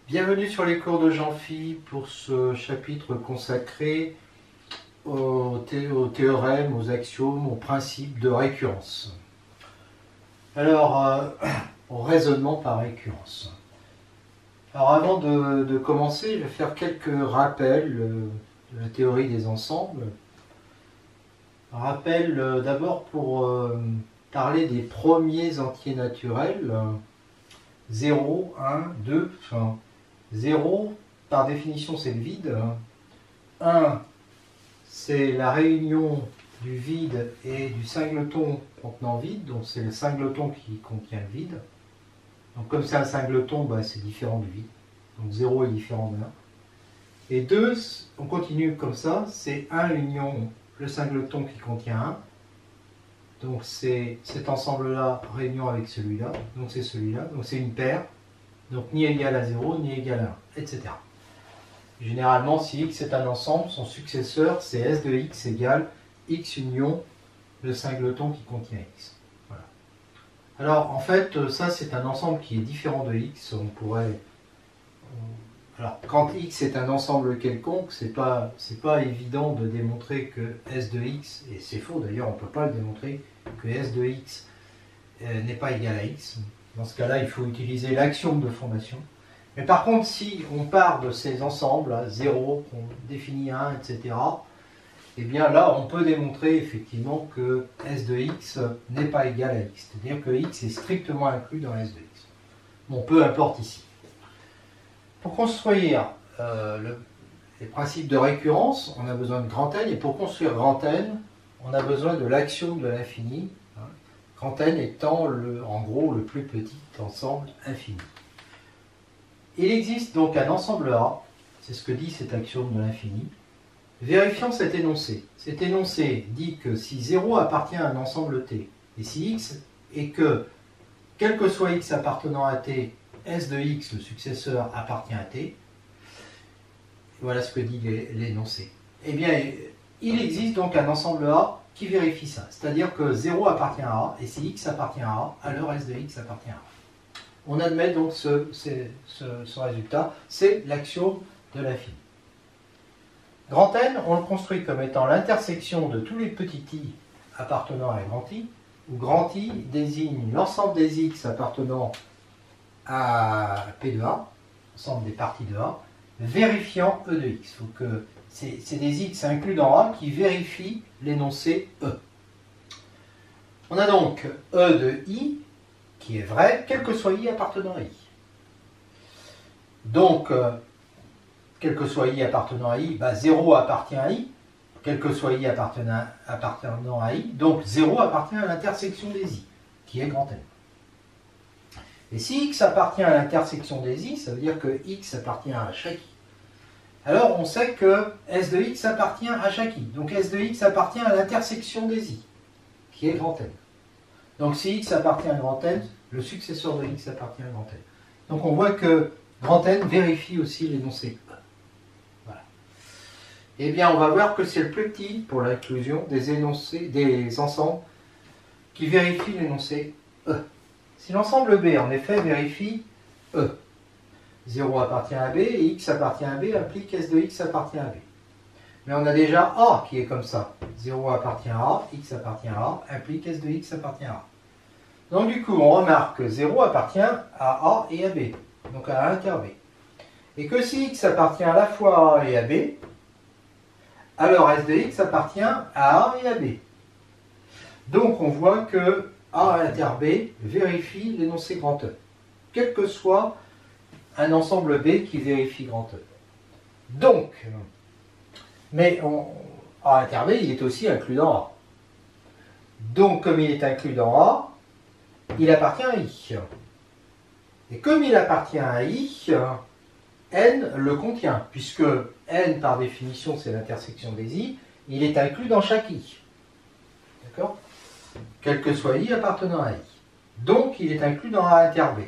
Bienvenue sur les cours de Jean-Phi pour ce chapitre consacré aux théorèmes, aux axiomes, aux principes de récurrence. Alors, au raisonnement par récurrence. Alors avant de commencer, je vais faire quelques rappels de la théorie des ensembles. Un rappel d'abord pour parler des premiers entiers naturels, 0, 1, 2, enfin, 0, par définition, c'est le vide. 1, c'est la réunion du vide et du singleton contenant vide, donc c'est le singleton qui contient le vide. Donc comme c'est un singleton, bah, c'est différent du vide. Donc 0 est différent de 1. Et 2, on continue comme ça, c'est 1 union le singleton qui contient 1. Donc c'est cet ensemble-là réunion avec celui-là, donc c'est celui-là, donc c'est une paire. Donc ni égal à 0, ni égal à 1, etc. Généralement, si x est un ensemble, son successeur, c'est S de x égale x union le singleton qui contient x. Voilà. Alors, en fait, ça, c'est un ensemble qui est différent de x. On pourrait... Alors, quand x est un ensemble quelconque, c'est pas évident de démontrer que S de x, et c'est faux d'ailleurs, on ne peut pas le démontrer, que S de x n'est pas égal à x. Dans ce cas-là, il faut utiliser l'axiome de fondation. Mais par contre, si on part de ces ensembles, 0, qu'on définit 1, etc., eh bien là, on peut démontrer effectivement que S de x n'est pas égal à x. C'est-à-dire que x est strictement inclus dans S de x. Bon, peu importe ici. Pour construire les principes de récurrence, on a besoin de grand N, et pour construire grand N, on a besoin de l'axiome de l'infini. Grand N étant, en gros, le plus petit ensemble infini. Il existe donc un ensemble A, c'est ce que dit cet axiome de l'infini, vérifiant cet énoncé. Cet énoncé dit que si 0 appartient à un ensemble T, et si x est que, quel que soit x appartenant à T, S de x, le successeur, appartient à T, voilà ce que dit l'énoncé. Eh bien, il existe donc un ensemble A qui vérifie ça. C'est-à-dire que 0 appartient à A, et si x appartient à A, alors S de x appartient à A. On admet donc ce résultat, c'est l'axiome de l'infini. Grand N, on le construit comme étant l'intersection de tous les petits i appartenant à grand I, où grand I désigne l'ensemble des x appartenant à P de A, l'ensemble des parties de A, vérifiant E de x. Donc c'est des x inclus dans A qui vérifient l'énoncé E. On a donc E de I qui est vrai, quel que soit I appartenant à I. Donc, quel que soit I appartenant à I, bah 0 appartient à I, quel que soit I appartenant à I, donc 0 appartient à l'intersection des I, qui est grand N. Et si x appartient à l'intersection des I, ça veut dire que x appartient à chaque I. Alors on sait que S de x appartient à chaque I. Donc S de x appartient à l'intersection des I, qui est grand N. Donc si x appartient à grand N, le successeur de x appartient à grand N. Donc on voit que grand N vérifie aussi l'énoncé E. Voilà. Eh bien on va voir que c'est le plus petit pour l'inclusion des ensembles qui vérifient l'énoncé E. Si l'ensemble B, en effet, vérifie E, 0 appartient à B et x appartient à B implique S de x appartient à B. Mais on a déjà A qui est comme ça. 0 appartient à A, x appartient à A, implique S de x appartient à A. Donc du coup, on remarque que 0 appartient à A et à B, donc à A inter B. Et que si x appartient à la fois à A et à B, alors S de x appartient à A et à B. Donc on voit que A inter B vérifie l'énoncé grand E, quel que soit un ensemble B qui vérifie grand E. Donc, mais A inter B, il est aussi inclus dans A. Donc, comme il est inclus dans A, il appartient à I. Et comme il appartient à I, N le contient, puisque N, par définition, c'est l'intersection des I, il est inclus dans chaque I. D'accord ? Quel que soit I appartenant à I. Donc, il est inclus dans A inter B.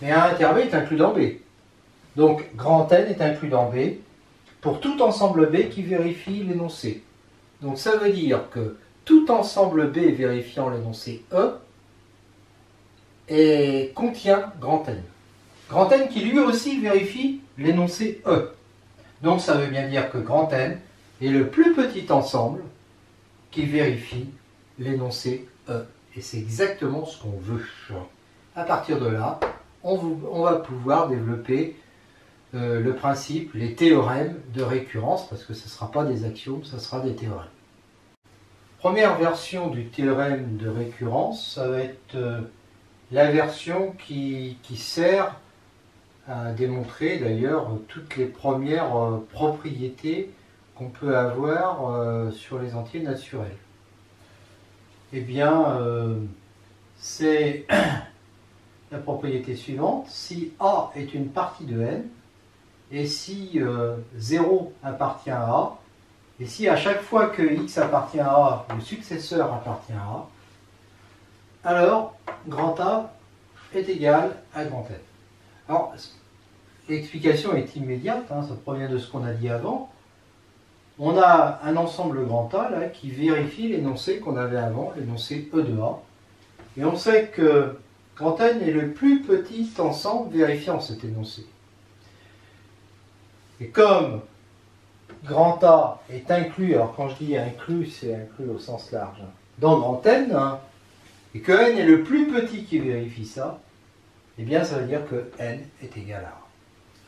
Mais A inter B est inclus dans B. Donc, grand N est inclus dans B pour tout ensemble B qui vérifie l'énoncé. Donc, ça veut dire que tout ensemble B vérifiant l'énoncé E contient grand N. Grand N qui lui aussi vérifie l'énoncé E. Donc ça veut bien dire que grand N est le plus petit ensemble qui vérifie l'énoncé E. Et c'est exactement ce qu'on veut. À partir de là, on va pouvoir développer le principe, les théorèmes de récurrence, parce que ce ne sera pas des axiomes, ce sera des théorèmes. Première version du théorème de récurrence, ça va être la version qui sert à démontrer d'ailleurs toutes les premières propriétés qu'on peut avoir sur les entiers naturels. Eh bien, c'est la propriété suivante: si A est une partie de n, et si 0 appartient à A, et si à chaque fois que x appartient à A, le successeur appartient à A, alors grand A est égal à grand N. Alors, l'explication est immédiate, hein, ça provient de ce qu'on a dit avant. On a un ensemble grand A là, qui vérifie l'énoncé qu'on avait avant, l'énoncé E de A. Et on sait que grand N est le plus petit ensemble vérifiant cet énoncé. Et comme grand A est inclus, alors quand je dis inclus, c'est inclus au sens large, hein, dans grand N, hein, et que N est le plus petit qui vérifie ça, eh bien ça veut dire que N est égal à A.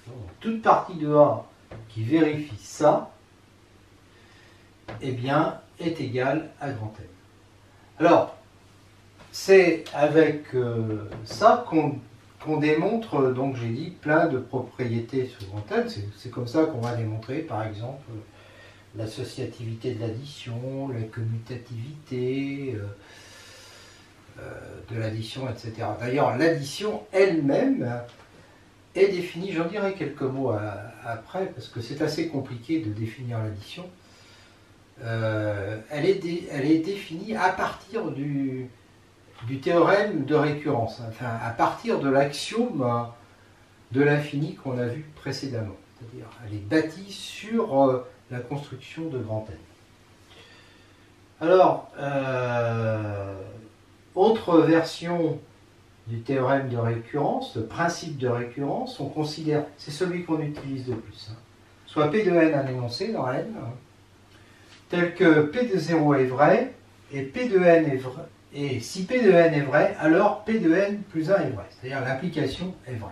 Donc, toute partie de A qui vérifie ça, eh bien, est égale à grand N. Alors, c'est avec ça qu'on démontre, donc j'ai dit, plein de propriétés sur grand N. C'est comme ça qu'on va démontrer, par exemple, l'associativité de l'addition, la commutativité de l'addition, etc. D'ailleurs, l'addition elle-même est définie, j'en dirai quelques mots après, parce que c'est assez compliqué de définir l'addition. Elle est définie à partir du théorème de récurrence, enfin à partir de l'axiome de l'infini qu'on a vu précédemment. C'est-à-dire, elle est bâtie sur la construction de grand N. Alors, autre version du théorème de récurrence, le principe de récurrence, on considère, c'est celui qu'on utilise le plus, hein, soit P de n un énoncé dans N, hein, tel que P de 0 est vrai, et P de n est vrai, et si P de n est vrai, alors P de n plus 1 est vrai, c'est-à-dire l'implication est vraie.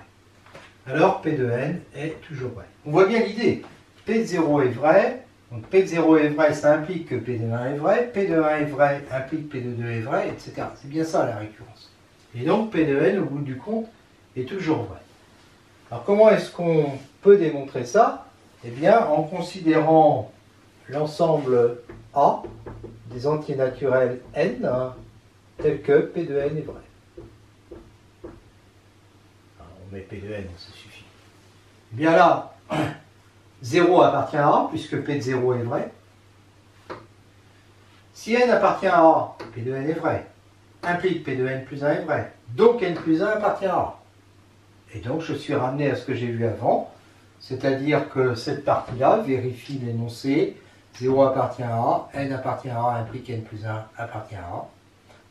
Alors P de n est toujours vrai. On voit bien l'idée, P de 0 est vrai, donc P de 0 est vrai, ça implique que P de 1 est vrai, P de 1 est vrai, implique P de 2 est vrai, etc. C'est bien ça la récurrence. Et donc P de n, au bout du compte, est toujours vrai. Alors comment est-ce qu'on peut démontrer ça? Eh bien, en considérant l'ensemble A des entiers naturels n, hein, tel que P de n est vrai. Alors, on met P de n, ça suffit. Eh bien là, 0 appartient à A, puisque P de 0 est vrai. Si n appartient à A, P de n est vrai. Implique P de n plus 1 est vrai. Donc n plus 1 appartient à A. Et donc je suis ramené à ce que j'ai vu avant, c'est-à-dire que cette partie-là vérifie l'énoncé, 0 appartient à A, n appartient à A, implique n plus 1 appartient à A.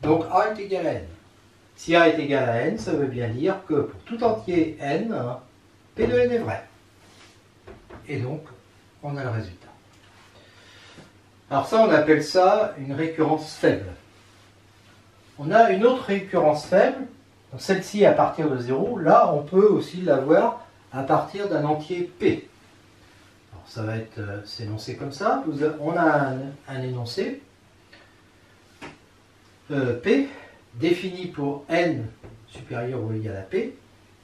Donc A est égal à n. Si A est égal à n, ça veut bien dire que pour tout entier n, P de n est vrai. Et donc, on a le résultat. Alors ça, on appelle ça une récurrence faible. On a une autre récurrence faible, celle-ci à partir de 0. Là, on peut aussi l'avoir à partir d'un entier P. Alors, ça va être s'énoncer comme ça. On a un énoncé P défini pour n supérieur ou égal à P,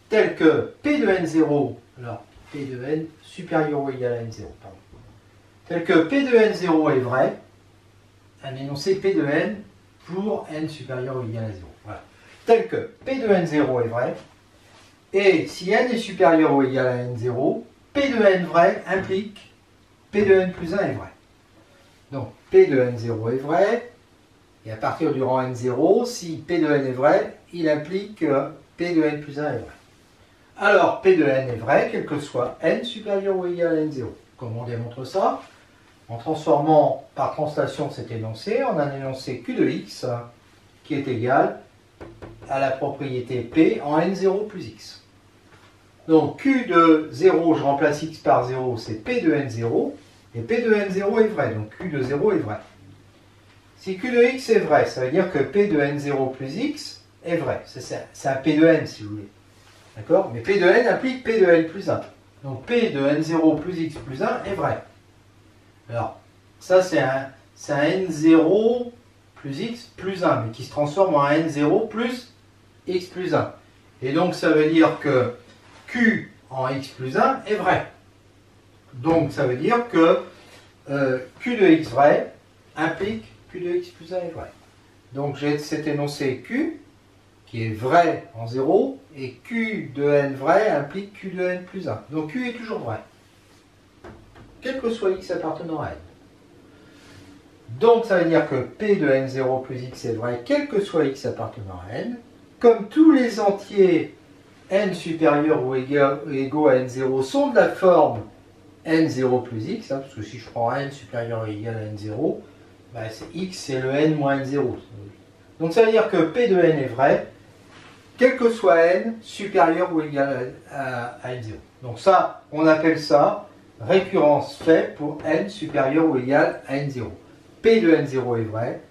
tel que P de n0, alors P de n supérieur ou égal à n0, pardon, tel que P de n0 est vrai, un énoncé P de n pour n supérieur ou égal à 0. Voilà. Tel que P de n0 est vrai, et si n est supérieur ou égal à n0, P de n vrai implique P de n plus 1 est vrai. Donc P de n0 est vrai, et à partir du rang n0, si P de n est vrai, il implique que P de n plus 1 est vrai. Alors P de n est vrai, quel que soit n supérieur ou égal à n0. Comment on démontre ça? En transformant par translation cet énoncé en un énoncé Q de x qui est égal à la propriété P en n0 plus x. Donc Q de 0, je remplace x par 0, c'est P de n0. Et P de n0 est vrai, donc Q de 0 est vrai. Si Q de x est vrai, ça veut dire que P de n0 plus x est vrai. C'est un P de n si vous voulez. D'accord? Mais P de n implique P de n plus 1. Donc P de n0 plus x plus 1 est vrai. Alors, ça c'est un n0 plus x plus 1, mais qui se transforme en n0 plus x plus 1. Et donc ça veut dire que Q en x plus 1 est vrai. Donc ça veut dire que Q de x vrai implique Q de x plus 1 est vrai. Donc j'ai cet énoncé Q qui est vrai en 0 et Q de n vrai implique Q de n plus 1. Donc Q est toujours vrai. Quel que soit x appartenant à n. Donc ça veut dire que P de n0 plus x est vrai quel que soit x appartenant à n. Comme tous les entiers n supérieurs ou égaux à n0 sont de la forme n0 plus x, hein, parce que si je prends n supérieur ou égal à n0, bah, x c'est le n moins n0. Donc ça veut dire que P de n est vrai, quel que soit n supérieur ou égal à n0. Donc ça, on appelle ça récurrence fait pour n supérieur ou égal à n0. P de n0 est vrai.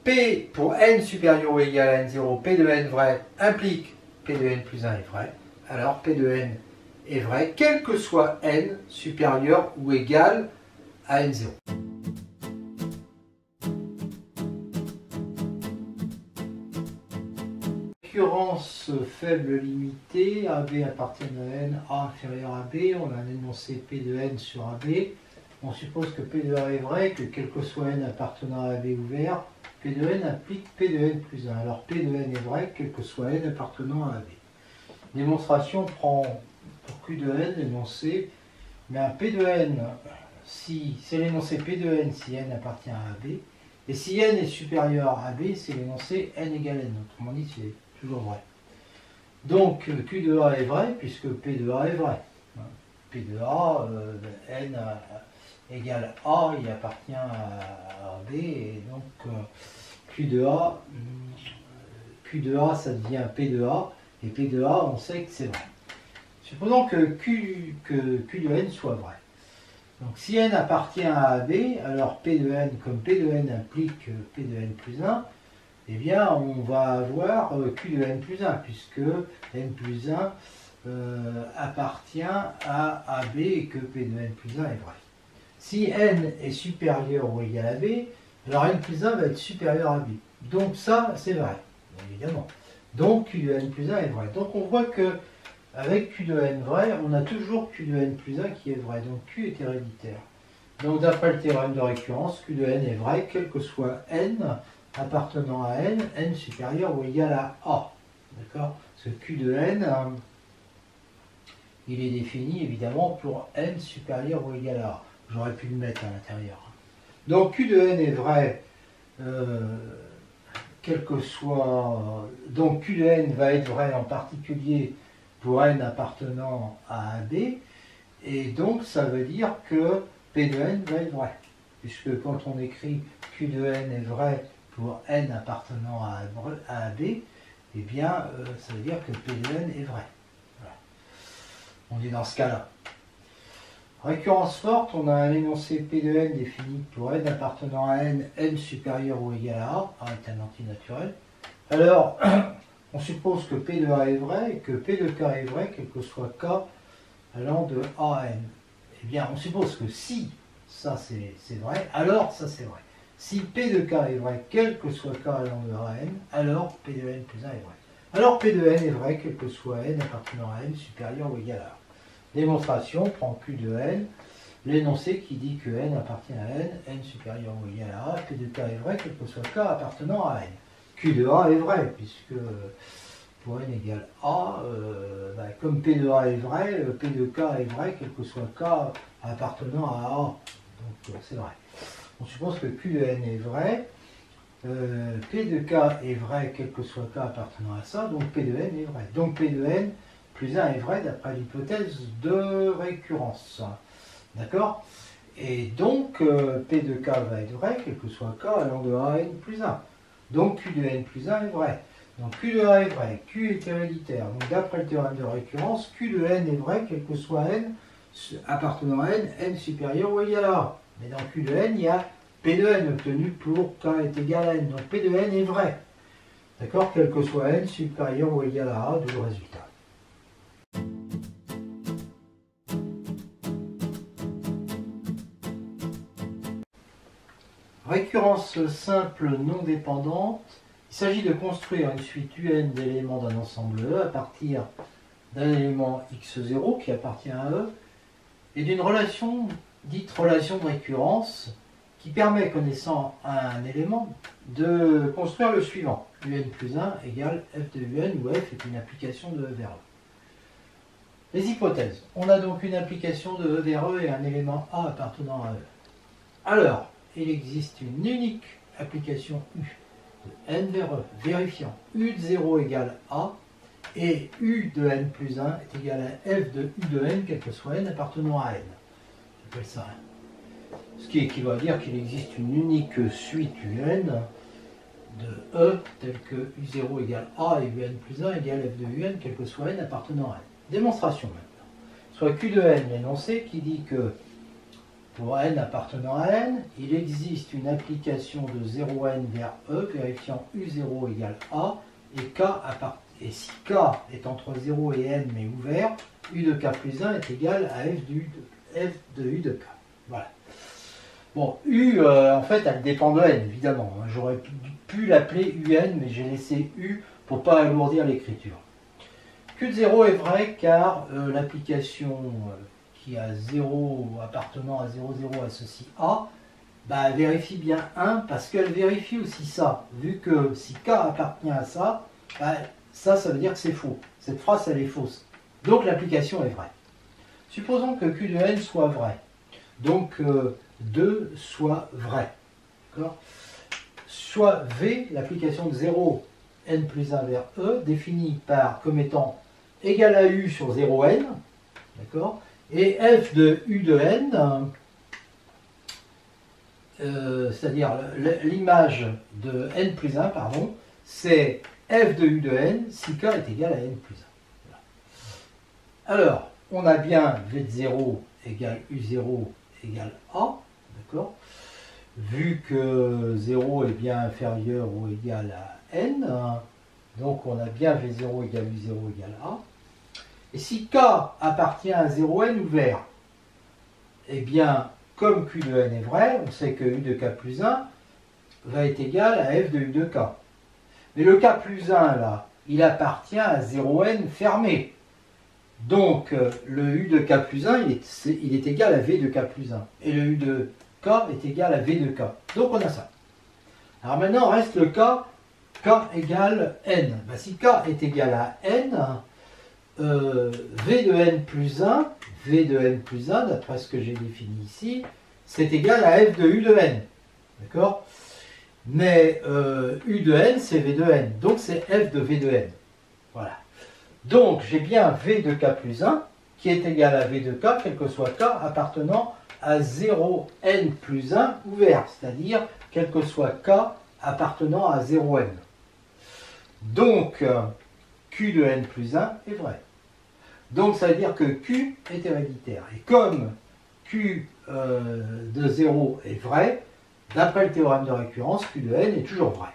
P pour n supérieur ou égal à n0, P de n vrai implique P de n plus 1 est vrai. Alors P de n est vrai, quel que soit n supérieur ou égal à n0. Récurrence faible limitée, AB appartient à n, A inférieur à B, on a un énoncé P de n sur AB. On suppose que P de A est vrai, que quel que soit n appartenant à AB ouvert, P de n implique P de n plus 1. Alors P de n est vrai, quel que soit n appartenant à AB. Démonstration prend pour Q de n l'énoncé, mais un P de n, si c'est l'énoncé P de n si n appartient à AB, et si n est supérieur à AB, c'est l'énoncé n égale n. Autrement dit, c'est toujours vrai. Donc Q de A est vrai, puisque P de A est vrai. P de A, n égale A, il appartient à B, et donc Q de A, ça devient P de A, et P de A, on sait que c'est vrai. Supposons que Q de n soit vrai. Donc si n appartient à AB, alors P de n, comme P de n implique P de n plus 1, eh bien on va avoir Q de n plus 1, puisque n plus 1 appartient à AB et que P de n plus 1 est vrai. Si n est supérieur ou égal à B, alors n plus 1 va être supérieur à B. Donc ça, c'est vrai, évidemment. Donc Q de n plus 1 est vrai. Donc on voit que avec Q de n vrai, on a toujours Q de n plus 1 qui est vrai. Donc Q est héréditaire. Donc d'après le théorème de récurrence, Q de n est vrai, quel que soit n appartenant à n supérieur ou égal à A. D'accord? Ce Q de n, il est défini évidemment pour n supérieur ou égal à A. J'aurais pu le mettre à l'intérieur. Donc Q de n est vrai, quel que soit... Donc Q de n va être vrai en particulier pour n appartenant à AB, et donc ça veut dire que P de n va être vrai, puisque quand on écrit Q de n est vrai pour n appartenant à AB, eh bien ça veut dire que P de n est vrai. Voilà. On est dans ce cas-là. Récurrence forte, on a un énoncé P de n défini pour n appartenant à n supérieur ou égal à A est un antinaturel. Alors, on suppose que P de A est vrai et que P de K est vrai, quel que soit K allant de A à n. Eh bien, on suppose que si ça c'est vrai, alors ça c'est vrai. Si P de K est vrai, quel que soit K allant de A à n, alors P de n plus 1 est vrai. Alors P de n est vrai, quel que soit n appartenant à n supérieur ou égal à A. Démonstration, prend Q de n, l'énoncé qui dit que n appartient à n supérieur ou égal à A, P de K est vrai, quel que soit K appartenant à n. Q de A est vrai, puisque pour n égale A, comme P de A est vrai, P de K est vrai, quel que soit K appartenant à A. Donc c'est vrai. On suppose que Q de n est vrai, P de K est vrai, quel que soit K appartenant à ça, donc P de n est vrai. Donc P de n plus 1 est vrai d'après l'hypothèse de récurrence. D'accord? Et donc P de K va être vrai, quel que soit K allant de A à n plus 1. Donc Q de n plus 1 est vrai. Donc Q de A est vrai, Q est héréditaire. Donc d'après le théorème de récurrence, Q de n est vrai, quel que soit n appartenant à n supérieur ou égal à A. Mais dans Q de n, il y a P de n obtenu pour K est égal à n. Donc P de n est vrai. D'accord, quel que soit n supérieur ou égal à A, d'où le résultat. Récurrence simple non dépendante. Il s'agit de construire une suite UN d'éléments d'un ensemble E à partir d'un élément x0 qui appartient à E et d'une relation dite relation de récurrence qui permet, connaissant un élément, de construire le suivant. UN plus 1 égale f de UN où f est une application de E vers E. Les hypothèses. On a donc une application de E vers E et un élément A appartenant à E. Alors, il existe une unique application U de n vers E, vérifiant U de 0 égale A et U de n plus 1 est égal à f de U de n, quel que soit n appartenant à n. J'appelle ça n. Ce qui équivaut à dire qu'il existe une unique suite UN de E telle que U0 égale A et UN plus 1 égale f de UN, quel que soit n appartenant à n. Démonstration maintenant. Soit Q de n, l'énoncé qui dit que pour n appartenant à n, il existe une application de 0n vers E vérifiant U0 égale A et si K est entre 0 et n mais ouvert, U de K plus 1 est égal à f de U de K. Voilà. Bon, U, en fait, elle dépend de n, évidemment. J'aurais pu l'appeler UN, mais j'ai laissé U pour ne pas alourdir l'écriture. Q de 0 est vrai car l'application qui a 0 appartenant à 0, 0 associe A, bah, elle vérifie bien 1 parce qu'elle vérifie aussi ça. Vu que si K appartient à ça, bah, ça veut dire que c'est faux. Cette phrase, elle est fausse. Donc l'application est vraie. Supposons que Q de n soit vrai. Donc 2 soit vrai. Soit V, l'application de 0, n plus 1 vers E, définie comme étant égal à U sur 0n, d'accord, et f de U de n, c'est-à-dire l'image de n plus 1, pardon, c'est f de U de n si k est égal à n plus 1. Voilà. Alors, on a bien V de 0 égale U0 égale A, d'accord, vu que 0 est bien inférieur ou égal à n, donc on a bien V0 égale U0 égale A. Et si K appartient à 0n ouvert, eh bien, comme Q de n est vrai, on sait que U de K plus 1 va être égal à F de U de K. Mais le K plus 1, là, il appartient à 0n fermé. Donc, le U de K plus 1, il est égal à V de K plus 1. Et le U de K est égal à V de K. Donc, on a ça. Alors maintenant, reste le K égale N. Ben, si K est égal à N, V de N plus 1, d'après ce que j'ai défini ici, c'est égal à F de U de N. D'accord? Mais U de N, c'est V de N. Donc, c'est F de V de N. Voilà. Donc, j'ai bien V de K plus 1 qui est égal à V de K, quel que soit K appartenant à 0n plus 1 ouvert, c'est-à-dire quel que soit K appartenant à 0n. Donc, Q de n plus 1 est vrai. Donc, ça veut dire que Q est héréditaire. Et comme Q de 0 est vrai, d'après le théorème de récurrence, Q de n est toujours vrai.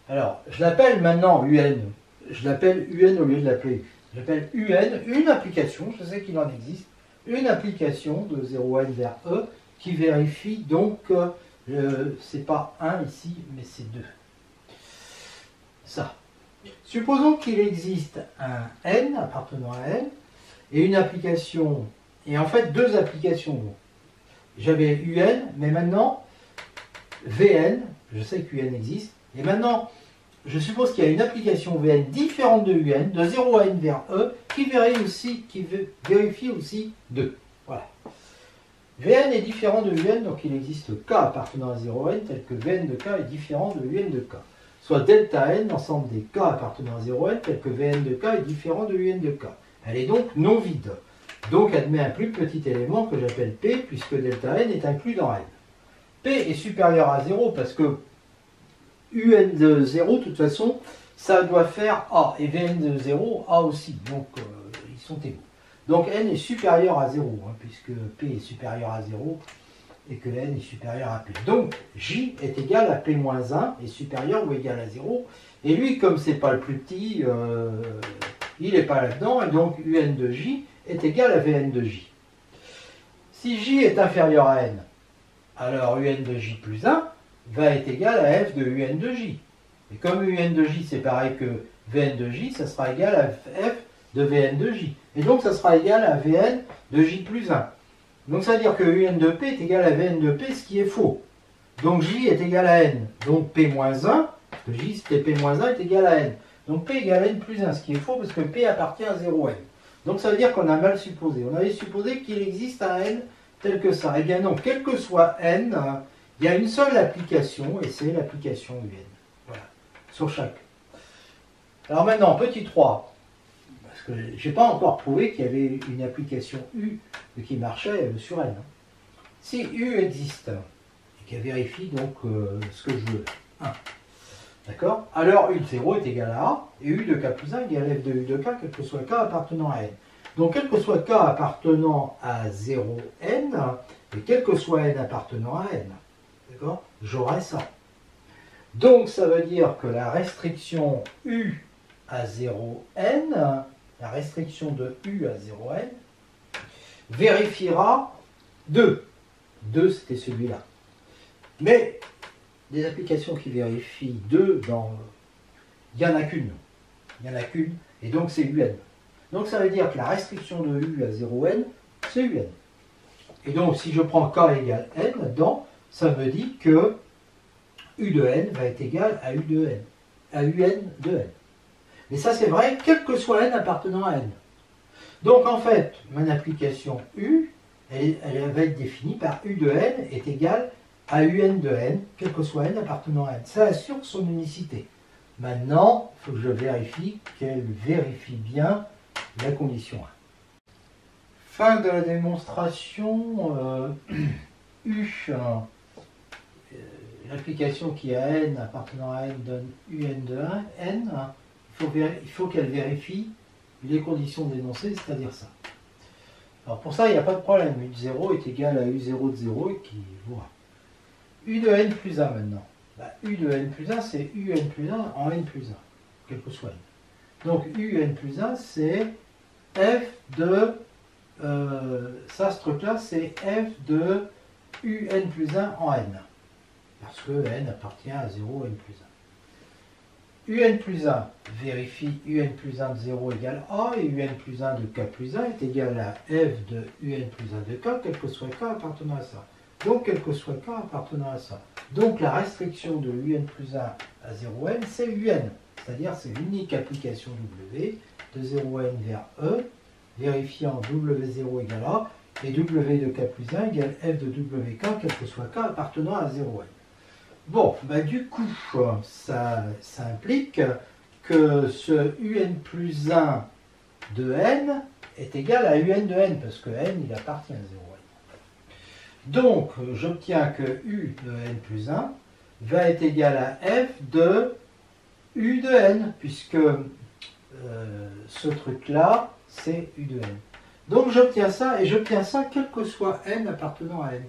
Alors, je l'appelle maintenant UN. Je l'appelle UN au lieu de l'appeler U. J'appelle UN une application, je sais qu'il en existe, une application de 0n vers E qui vérifie donc, c'est pas 1 ici, mais c'est 2. Ça. Supposons qu'il existe un n appartenant à n et une application, et en fait deux applications. J'avais UN, mais maintenant VN, je sais que UN existe, et maintenant je suppose qu'il y a une application VN différente de UN, de 0 à n vers E, qui vérifie aussi 2. Voilà. Vn est différent de UN, donc il existe K appartenant à 0n, tel que Vn de K est différent de UN de K. Soit delta n, l'ensemble des K appartenant à 0n, tel que Vn de K est différent de UN de K. Elle est donc non vide. Donc admet un plus petit élément que j'appelle P, puisque delta n est inclus dans n. P est supérieur à 0 parce que UN de 0, de toute façon, ça doit faire A. Et Vn de 0, A aussi. Donc, ils sont égaux. Donc, n est supérieur à 0, hein, puisque P est supérieur à 0 et que n est supérieur à P. Donc, J est égal à P-1 est supérieur ou égal à 0. Et lui, comme c'est pas le plus petit, il n'est pas là-dedans. Et donc, Un de J est égal à Vn de J. Si J est inférieur à n, alors Un de J plus 1 va être égal à F de Un de J. Et comme Un de J c'est pareil que Vn de J, ça sera égal à F de Vn de J. Et donc ça sera égal à Vn de J plus 1. Donc ça veut dire que Un de P est égal à Vn de P, ce qui est faux. Donc J est égal à N. Donc P moins 1, parce que J c'était P moins 1 est égal à N. Donc P égale N plus 1, ce qui est faux parce que P appartient à 0N. Donc ça veut dire qu'on a mal supposé. On avait supposé qu'il existe un N tel que ça. Eh bien non, quel que soit N, il y a une seule application et c'est l'application UN. Voilà, sur chaque. Alors maintenant, petit 3. Parce que je n'ai pas encore prouvé qu'il y avait une application U qui marchait sur N. Si U existe, et qu'elle vérifie donc ce que je veux, 1. D'accord? Alors U de 0 est égal à A, et U de K plus 1 égale F de U de K, quel que soit K appartenant à N. Donc quel que soit K appartenant à 0N, et quel que soit N appartenant à N, d'accord? J'aurai ça. Donc ça veut dire que la restriction U à 0N, la restriction de U à 0N, vérifiera 2. 2 c'était celui-là. Mais des applications qui vérifient 2 il n'y en a qu'une. Il n'y en a qu'une, et donc c'est UN. Donc ça veut dire que la restriction de U à 0N, c'est UN. Et donc si je prends K égale N là-dedans, ça me dit que U de N va être égal à U de N, à UN de N. Mais ça c'est vrai, quel que soit N appartenant à N. Donc en fait, mon application U, elle va être définie par U de N est égal à UN de N, quel que soit N appartenant à N. Ça assure son unicité. Maintenant, il faut que je vérifie qu'elle vérifie bien la condition 1. Fin de la démonstration. U, l'application qui a N appartenant à N donne UN de N. Il faut qu'elle vérifie les conditions d'énoncé, c'est-à-dire ça. Alors pour ça, il n'y a pas de problème. U de 0 est égal à U0 de 0 et qui voilà. U de N plus 1 maintenant. U de N plus 1, c'est UN plus 1 en N plus 1, quel que soit N. Donc UN plus 1, c'est F de... ça, ce truc-là, c'est F de UN plus 1 en N. Parce que N appartient à 0, N plus 1. UN plus 1 vérifie UN plus 1 de 0 égale A, et UN plus 1 de K plus 1 est égal à F de UN plus 1 de K, quel que soit K appartenant à ça. Donc, quel que soit K appartenant à ça. Donc, la restriction de UN plus 1 à 0N, c'est UN. C'est-à-dire, c'est l'unique application W de 0N vers E, vérifiant W0 égale A, et W de K plus 1 égale F de WK, quel que soit K appartenant à 0N. Bon, du coup, ça implique que ce UN plus 1 de N est égal à UN de N, parce que N, il appartient à 0N. Donc, j'obtiens que U de N plus 1 va être égal à F de U de N, puisque ce truc-là, c'est U de N. Donc, j'obtiens ça, et j'obtiens ça quel que soit N appartenant à N.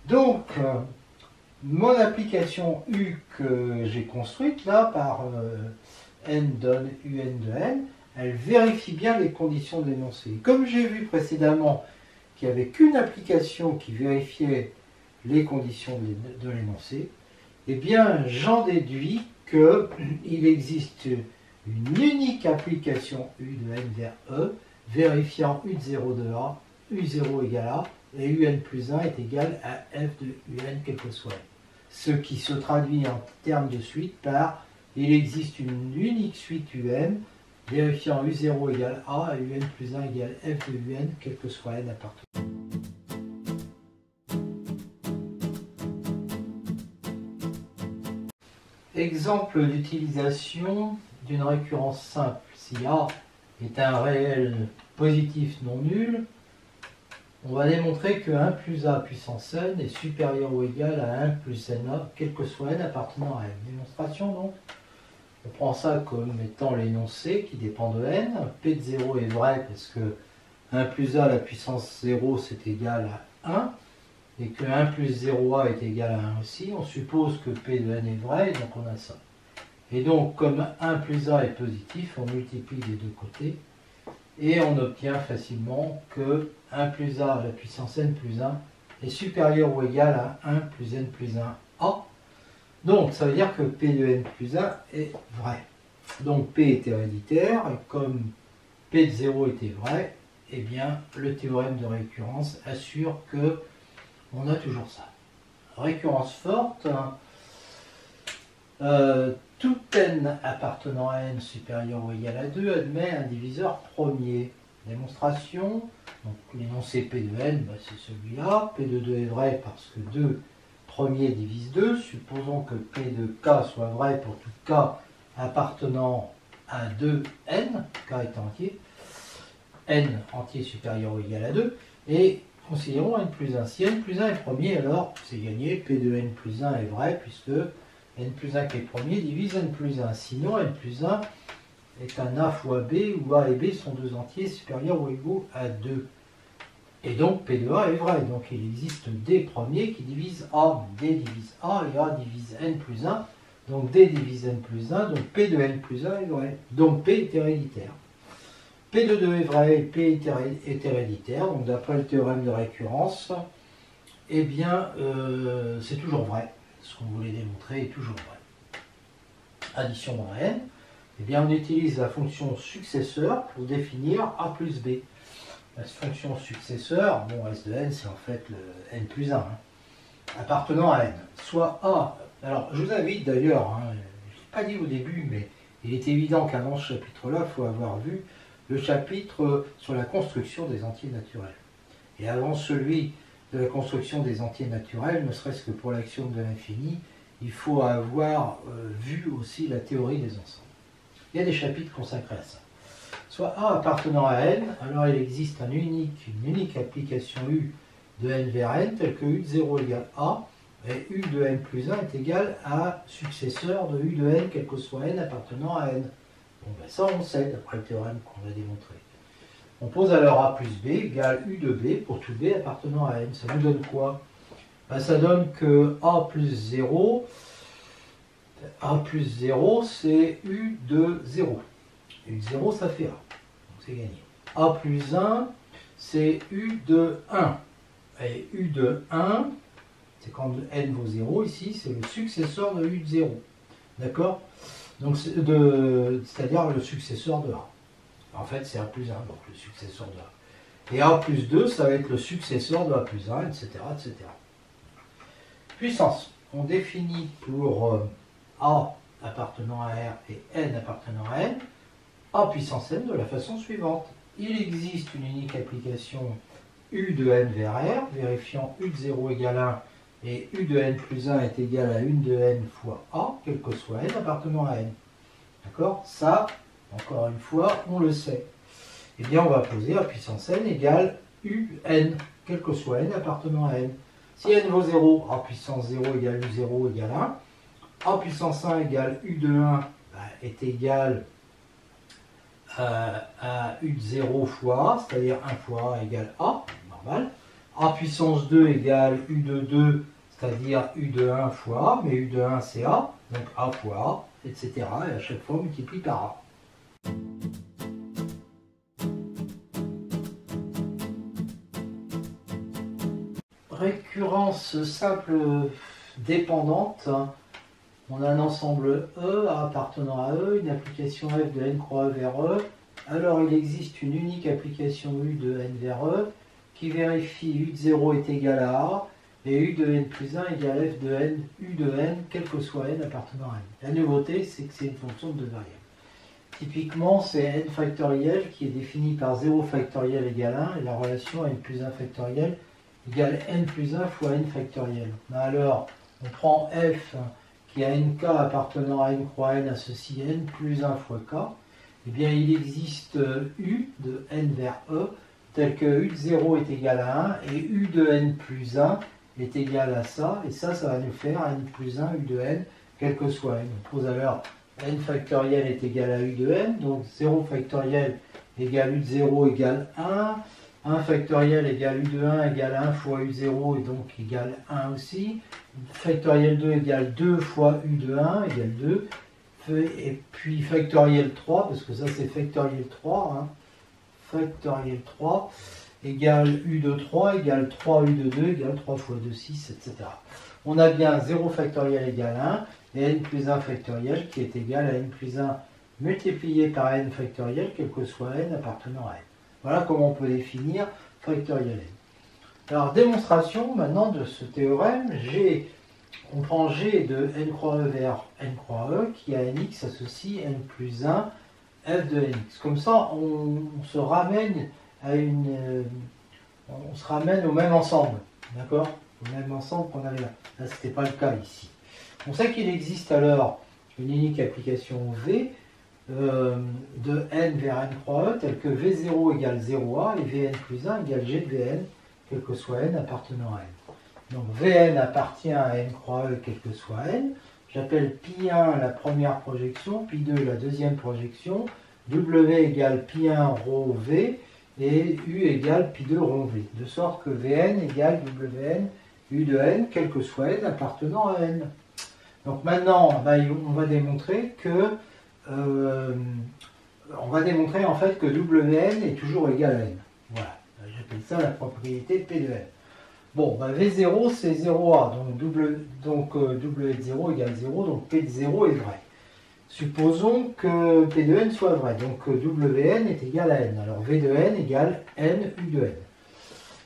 Donc, mon application U que j'ai construite, là, par N donne UN de N, elle vérifie bien les conditions d'énoncé. Comme j'ai vu précédemment, qu'il n'y avait qu'une application qui vérifiait les conditions de l'énoncé, eh bien j'en déduis qu'il existe une unique application U de N vers E, vérifiant U de 0 de A, U0 égale A, et UN plus 1 est égal à F de UN quel que soit N. Ce qui se traduit en termes de suite par il existe une unique suite UN, vérifiant U0 égale A et UN plus 1 égale F de UN, quel que soit N appartenant. Exemple d'utilisation d'une récurrence simple. Si A est un réel positif non nul, on va démontrer que 1 plus A puissance n est supérieur ou égal à 1 plus NA, quel que soit n appartenant à n. Démonstration donc. On prend ça comme étant l'énoncé qui dépend de n. P de 0 est vrai parce que 1 plus a à la puissance 0 c'est égal à 1. Et que 1 plus 0a est égal à 1 aussi. On suppose que P de n est vrai, donc on a ça. Et donc, comme 1 plus a est positif, on multiplie des deux côtés. Et on obtient facilement que 1 plus a à la puissance n plus 1 est supérieur ou égal à 1 plus n plus 1 a. Donc, ça veut dire que P de n plus 1 est vrai. Donc, P est héréditaire, et comme P de 0 était vrai, eh bien, le théorème de récurrence assure que on a toujours ça. Récurrence forte, tout n appartenant à n supérieur ou égal à 2 admet un diviseur premier. Démonstration, donc l'énoncé P de n, c'est celui-là. P de 2 est vrai parce que 2 premier divise 2. Supposons que P de k soit vrai pour tout k appartenant à 2n, k est entier, n entier supérieur ou égal à 2, et considérons n plus 1. Si n plus 1 est premier, alors c'est gagné, P de n plus 1 est vrai, puisque n plus 1 qui est premier divise n plus 1. Sinon, n plus 1 est un a fois b, où a et b sont deux entiers supérieurs ou égaux à 2. Et donc, P de a est vrai. Donc, il existe d premier qui divise a. D divise a et a divise n plus 1. Donc, d divise n plus 1. Donc, P de n plus 1 est vrai. Donc, P est héréditaire. P de 2 est vrai et P est héréditaire. Donc, d'après le théorème de récurrence, eh bien, c'est toujours vrai. Ce qu'on voulait démontrer est toujours vrai. Addition dans n, eh bien, on utilise la fonction successeur pour définir a plus b. La fonction successeur, bon, S de n, c'est en fait le n plus 1, appartenant à n. Soit a, alors je vous invite d'ailleurs, je ne l'ai pas dit au début, mais il est évident qu'avant ce chapitre-là, il faut avoir vu le chapitre sur la construction des entiers naturels. Et avant celui de la construction des entiers naturels, ne serait-ce que pour l'axiome de l'infini, il faut avoir vu aussi la théorie des ensembles. Il y a des chapitres consacrés à ça. Soit A appartenant à n, alors il existe une unique application U de n vers n, telle que U de 0 égale A, et U de n plus 1 est égal à successeur de U de n, quel que soit n appartenant à n. Bon, ben ça on sait, d'après le théorème qu'on a démontré. On pose alors A plus B égale U de B pour tout B appartenant à n. Ça nous donne quoi? Ben, ça donne que A plus 0, c'est U de 0. U de 0, ça fait A. Donc c'est gagné. A plus 1, c'est U de 1. Et U de 1, c'est quand n vaut 0 ici, c'est le successeur de U de 0. D'accord? Donc c'est-à-dire le successeur de A. En fait, c'est A plus 1, donc le successeur de A. Et A plus 2, ça va être le successeur de A plus 1, etc. etc. Puissance. On définit pour A appartenant à R et N appartenant à N, A puissance N de la façon suivante. Il existe une unique application U de N vers R, vérifiant U de 0 égale 1 et U de N plus 1 est égal à 1 de N fois A, quel que soit N appartenant à N. D'accord? Ça, encore une fois, on le sait. Eh bien, on va poser A puissance N égale UN, quel que soit N appartenant à N. Si N vaut 0, A puissance 0 égale U0 égale 1. A puissance 1 égale U de 1 est égal à U de 0 fois A, c'est-à-dire 1 fois A égale A, normal. A puissance 2 égale U de 2, c'est-à-dire U de 1 fois A, mais U de 1 c'est A, donc A fois A, etc. Et à chaque fois on multiplie par A. Récurrence simple dépendante. On a un ensemble E appartenant à E, une application F de n croix E vers E. Alors il existe une unique application U de n vers E qui vérifie U de 0 est égal à A et U de n plus 1 égale F de n, U de n, quel que soit n appartenant à n. La nouveauté, c'est que c'est une fonction de deux variables. Typiquement, c'est n factoriel qui est défini par 0 factoriel égale 1 et la relation n plus 1 factoriel égale n plus 1 fois n factoriel. Alors, on prend f qui a nk appartenant à n croix n associe n plus 1 fois k. Eh bien, il existe u de n vers e, tel que u de 0 est égal à 1 et u de n plus 1 est égal à ça. Et ça va nous faire n plus 1 u de n, quel que soit n. On pose alors n factoriel est égal à u de n, donc 0 factoriel égale u de 0 égale 1, 1 factoriel égale u de 1 égale 1 fois u0 et donc égale 1 aussi, factoriel 2 égale 2 fois u de 1 égale 2, et puis factoriel 3, parce que ça c'est factoriel 3, hein, factoriel 3 égale u de 3 égale 3 u de 2 égale 3 fois 2, 6, etc. On a bien 0 factoriel égale 1 et n plus 1 factoriel qui est égal à n plus 1 multiplié par n factoriel, quel que soit n appartenant à n. Voilà comment on peut définir factoriel n. Alors, démonstration maintenant de ce théorème, on prend G de n croix E vers n croix E qui à nx associe n plus 1 f de nx. Comme ça, on se ramène on se ramène au même ensemble, d'accord? Au même ensemble qu'on avait là. Là, ce n'était pas le cas ici. On sait qu'il existe alors une unique application V de n vers n croix E, telle que V0 égale 0A et Vn plus 1 égale G de Vn, quel que soit n appartenant à n. Donc Vn appartient à n croix E, quel que soit n. J'appelle pi1 la première projection, pi2 la deuxième projection, W égale pi1 rho V et U égale pi2 rho V. De sorte que Vn égale Wn U de n, quel que soit n appartenant à n. Donc maintenant, on va démontrer en fait que Wn est toujours égal à n. Voilà, j'appelle ça la propriété P de n. Bon, V0 c'est 0A, donc W de 0 égale 0, donc P de 0 est vrai. Supposons que P de n soit vrai, donc Wn est égal à n. Alors V de n égale n U de n.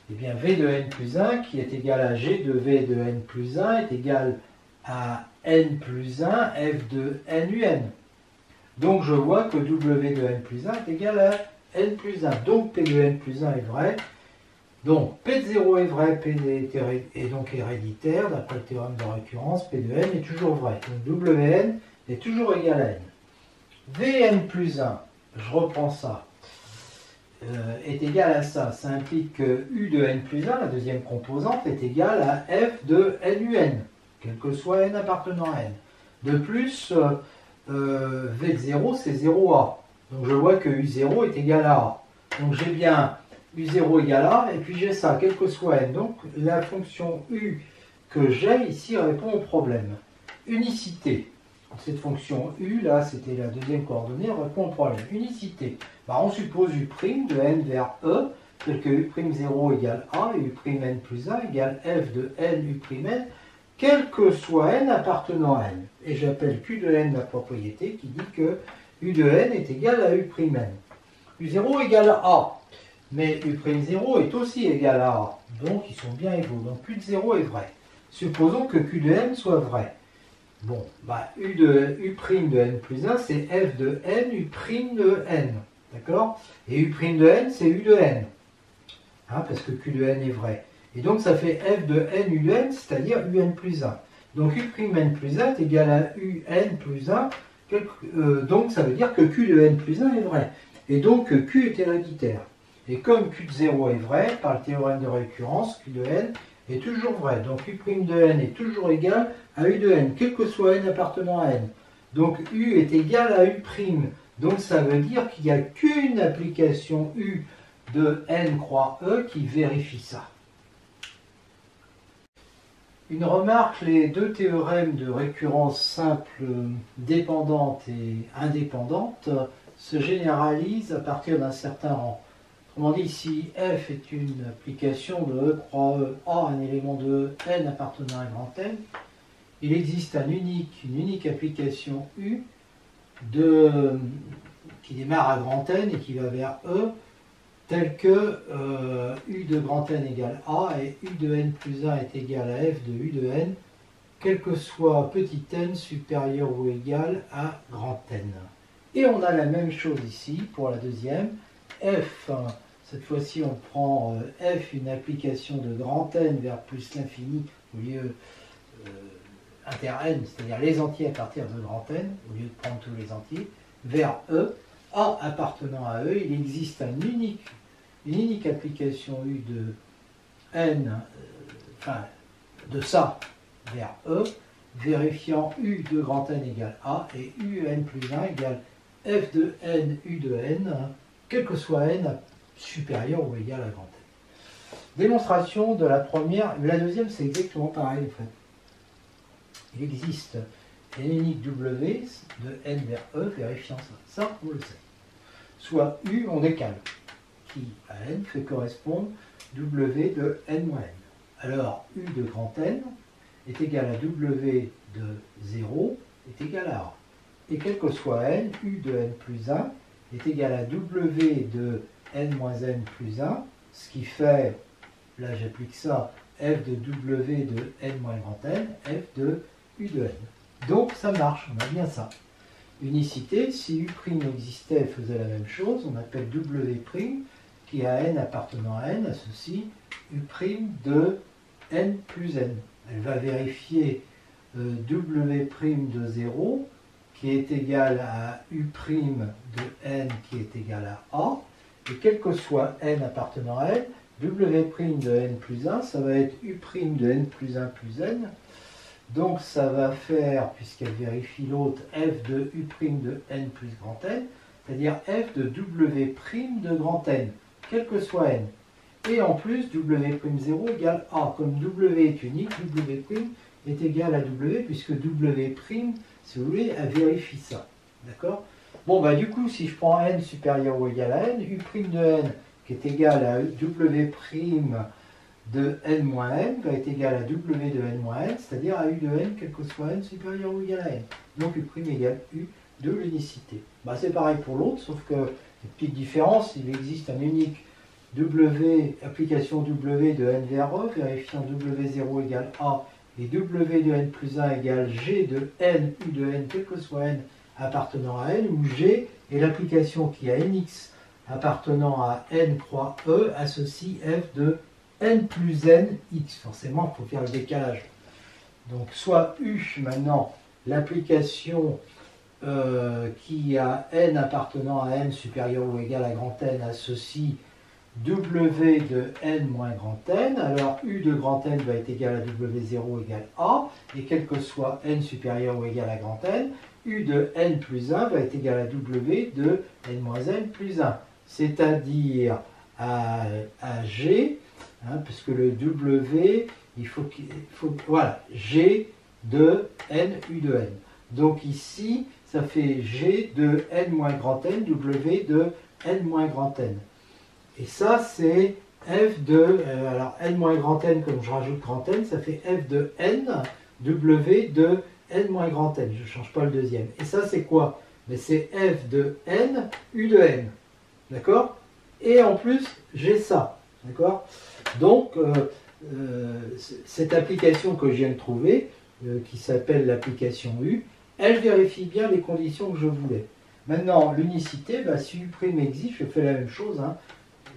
Eh bien V de n plus 1 qui est égal à G de V de n plus 1 est égal à n plus 1 f de n un. Donc je vois que W de n plus 1 est égal à n plus 1. Donc P de n plus 1 est vrai. Donc P de 0 est vrai, P est donc héréditaire, d'après le théorème de récurrence, P de n est toujours vrai. Donc Wn est toujours égal à n. Vn plus 1, je reprends ça, est égal à ça. Ça implique que U de n plus 1, la deuxième composante, est égale à f de n, quel que soit n appartenant à n. De plus, V de 0, c'est 0A. Donc je vois que U0 est égal à A. Donc j'ai bien U0 égale A, et puis j'ai ça, quel que soit n. Donc la fonction U que j'ai ici répond au problème. Unicité. Cette fonction U, là, c'était la deuxième coordonnée, répond au problème. Unicité. On suppose U' de n vers E, tel que U'0 égale A, et U'n plus 1 égale f de n U'n, quel que soit n appartenant à n. Et j'appelle Q de n la propriété qui dit que U de n est égal à U'n. U0 égale à A. Mais U'0 est aussi égal à A, donc ils sont bien égaux. Donc Q de 0 est vrai. Supposons que Q de n soit vrai. Bon, U de n plus 1, c'est f de n U' de n. D'accord? Et U' de n, c'est U de n. Hein, parce que Q de n est vrai. Et donc ça fait f de n U de n, c'est-à-dire Un plus 1. Donc U'n plus 1 est égal à Un plus 1. Donc ça veut dire que Q de n plus 1 est vrai. Et donc Q est héréditaire. Et comme Q de 0 est vrai, par le théorème de récurrence, Q de n est toujours vrai. Donc U' de n est toujours égal à U de n, quel que soit n appartenant à n. Donc U est égal à U'. Donc ça veut dire qu'il n'y a qu'une application U de n croix E qui vérifie ça. Une remarque, les deux théorèmes de récurrence simple dépendante et indépendante se généralisent à partir d'un certain rang. Autrement dit, si f est une application de E croix E, A un élément de n appartenant à grand N, il existe une unique application U qui démarre à grand N et qui va vers E, telle que U de grand N égale A et U de n plus 1 est égal à f de U de n, quel que soit petit n supérieur ou égal à grand N. Et on a la même chose ici pour la deuxième. F, cette fois-ci on prend f, une application de grand N vers plus l'infini au lieu inter n, c'est-à-dire les entiers à partir de grand N, au lieu de prendre tous les entiers, vers E, A appartenant à E, il existe une unique application U de n, de ça vers E, vérifiant U de grand N égale A et UN plus 1 égale F de N U de N, quel que soit N supérieur ou égal à grand N. Démonstration de la première, la deuxième c'est exactement pareil en fait. Il existe n unique W de N vers E vérifiant ça. Ça, on le sait. Soit U, on décale, qui à N fait correspondre W de N-N. Alors, U de grand N est égal à W de 0 est égal à A. Et quel que soit N, U de N plus 1 est égal à W de N-N plus 1, ce qui fait, là j'applique ça, F de W de N moins grand N, F de U de N. Donc ça marche, on a bien ça. Unicité, si U' existait et faisait la même chose, on appelle W' qui à N appartenant à N associe U' de N plus N. Elle va vérifier W' de 0 qui est égal à U' de N qui est égal à A. Et quel que soit N appartenant à N, W' de N plus 1, ça va être U' de N plus 1 plus N. Donc ça va faire, puisqu'elle vérifie l'autre, F de U' de N plus grand N, c'est-à-dire F de W' de grand N, quel que soit N. Et en plus, W'0 égale A. Comme W est unique, W' est égal à W, puisque W', si vous voulez, elle vérifie ça. D'accord? Bon, bah du coup, si je prends N supérieur ou égal à N, U' de N, qui est égal à W' de N moins N, va être égal à W de N moins N, c'est-à-dire à U de N, quel que soit N supérieur ou égal à N. Donc U' égale U de l'unicité. Bah, c'est pareil pour l'autre, sauf que, une petite différence, il existe un unique W, application W de N vers E, vérifiant W0 égale A, et W de N plus 1 égale G de N, U de N, quel que soit N appartenant à N, où G est l'application qui a Nx appartenant à N croix E, associe F de N plus N, X. Forcément, il faut faire le décalage. Donc, soit U, maintenant, l'application qui a N appartenant à N supérieur ou égal à grand N, associe W de N moins grand N. Alors, U de grand N va être égal à W0 égale A. Et quel que soit N supérieur ou égal à grand N, U de N plus 1 va être égal à W de N moins N plus 1. C'est-à-dire à G, hein, puisque le W, il faut voilà, G de N, U de N. Donc ici, ça fait G de N moins grand N, W de N moins grand N. Et ça, c'est F de, alors N moins grand N, comme je rajoute grand N, ça fait F de N, W de N moins grand N. Je ne change pas le deuxième. Et ça, c'est quoi? Mais c'est F de N, U de N. D'accord? Et en plus, j'ai ça. D'accord? Donc, cette application que je viens de trouver, qui s'appelle l'application U, elle vérifie bien les conditions que je voulais. Maintenant, l'unicité, bah, si U' existe, je fais la même chose. Hein.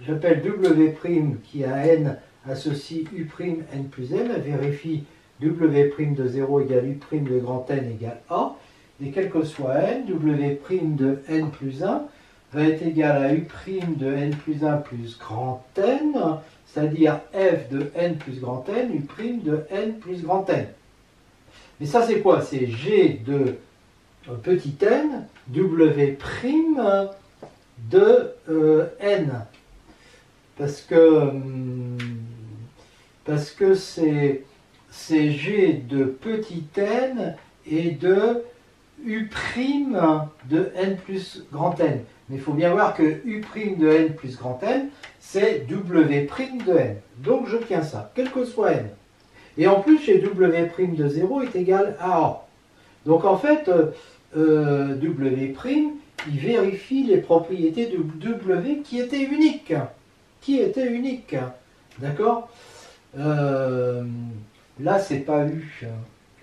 J'appelle W' qui à N associe U' N plus N, elle vérifie W' de 0 égale U' de grand N égale A. Et quel que soit N, W' de N plus 1 va être égal à U' de N plus 1 plus grand N, c'est-à-dire F de N plus grand N, U' de N plus grand N. Mais ça, c'est quoi? C'est G de petit n, W' de N. Parce que c'est G de petit n et de U' de N plus grand N. Mais il faut bien voir que U' de N plus grand N, c'est W' de N. Donc je tiens ça, quel que soit N. Et en plus, chez W' de 0 est égal à A. Donc en fait, W', il vérifie les propriétés de W qui étaient uniques. D'accord? Là, c'est pas U,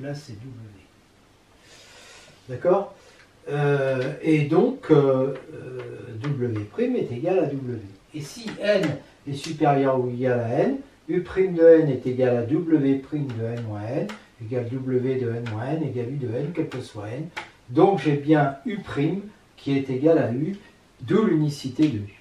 là, c'est W. D'accord? Et donc, W' est égal à W. Et si N est supérieur ou égal à N, U' de N est égal à W' de N moins N, égale W de N moins N, égale U de N, quel que soit N. Donc j'ai bien U' qui est égal à U, d'où l'unicité de U.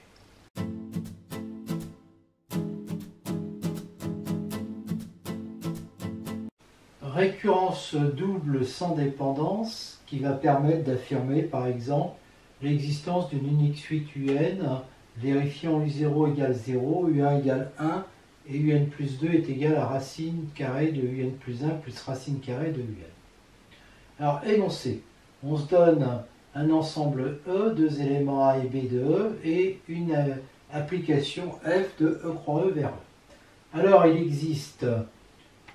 récurrence double sans dépendance qui va permettre d'affirmer par exemple l'existence d'une unique suite UN vérifiant U0 égale 0, U1 égale 1 et UN plus 2 est égal à racine carrée de UN plus 1 plus racine carrée de UN. Alors énoncé, on se donne un ensemble E, deux éléments A et B de E et une application F de E croix E vers E. Alors il existe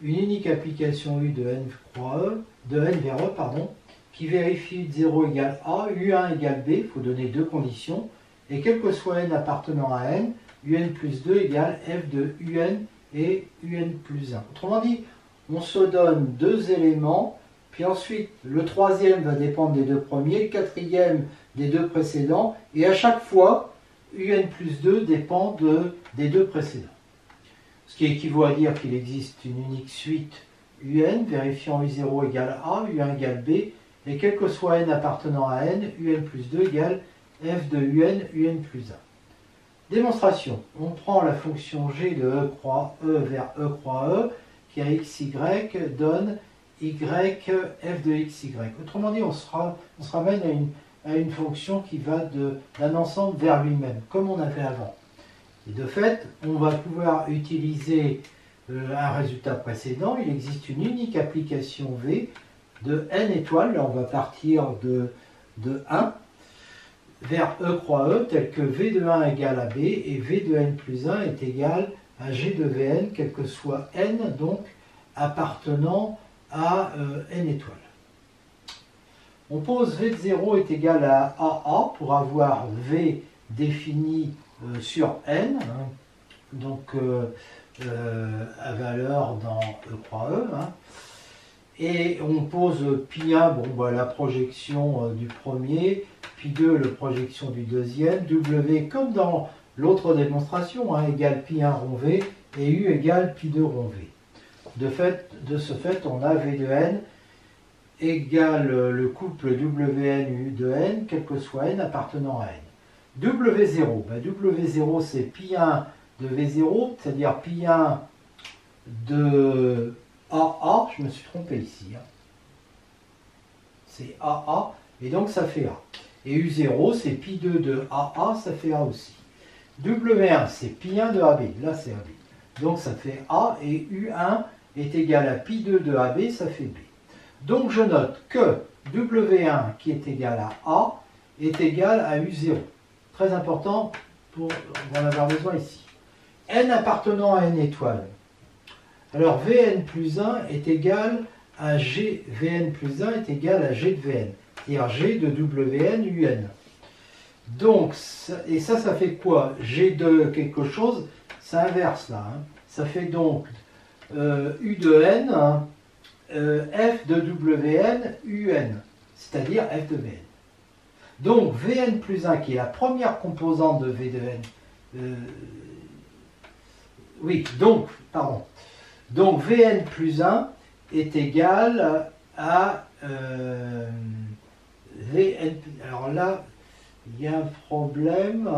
une unique application U de N croix E, de N vers E, pardon, qui vérifie U0 égale A, U1 égale B, il faut donner deux conditions, et quel que soit N appartenant à N, UN plus 2 égale F de UN et UN plus 1. Autrement dit, on se donne deux éléments, puis ensuite le troisième va dépendre des deux premiers, le quatrième des deux précédents, et à chaque fois, UN plus 2 dépend des deux précédents. Ce qui équivaut à dire qu'il existe une unique suite UN vérifiant U0 égale A, U1 égale B, et quel que soit N appartenant à N, UN plus 2 égale F de UN, UN plus 1. Démonstration. On prend la fonction G de E croix E vers E croix E, qui à XY donne Y F de XY. Autrement dit, on se ramène à une fonction qui va d'un ensemble vers lui-même, comme on a fait avant. Et de fait, on va pouvoir utiliser un résultat précédent. Il existe une unique application V de n étoiles. Là, on va partir de 1 vers E croix E, tel que V de 1 égale à B et V de n plus 1 est égal à G de Vn, quel que soit n, donc appartenant à n étoiles. On pose V de 0 est égal à AA pour avoir V défini sur n, hein, donc à valeur dans E croix E. Hein. Et on pose pi1, bon, bah, la projection du premier, pi2, la projection du deuxième, W comme dans l'autre démonstration, hein, égale pi1 rond V, et U égale pi2 rond V. De ce fait, on a V de n égale le couple Wn U de n, quel que soit n appartenant à n. W0, bah, W0 c'est pi1 de V0, c'est-à-dire pi1 de AA, je me suis trompé ici, hein. C'est AA, et donc ça fait A. Et U0, c'est pi2 de AA, ça fait A aussi. W1, c'est pi1 de AB, là c'est AB. Donc ça fait A, et U1 est égal à pi2 de AB, ça fait B. Donc je note que W1, qui est égal à A, est égal à U0. Très important, on va en avoir besoin ici. N appartenant à n étoiles. Alors Vn plus 1 est égal à G, Vn plus 1 est égal à G de Vn, c'est-à-dire G de Wn Un. Donc, et ça fait quoi? G de quelque chose, ça inverse là. Hein. Ça fait donc U de n, hein, F de Wn Un, c'est-à-dire F de Vn. Donc Vn plus 1, qui est la première composante de V de n, donc Vn plus 1 est égal à Vn. Alors là, il y a un problème.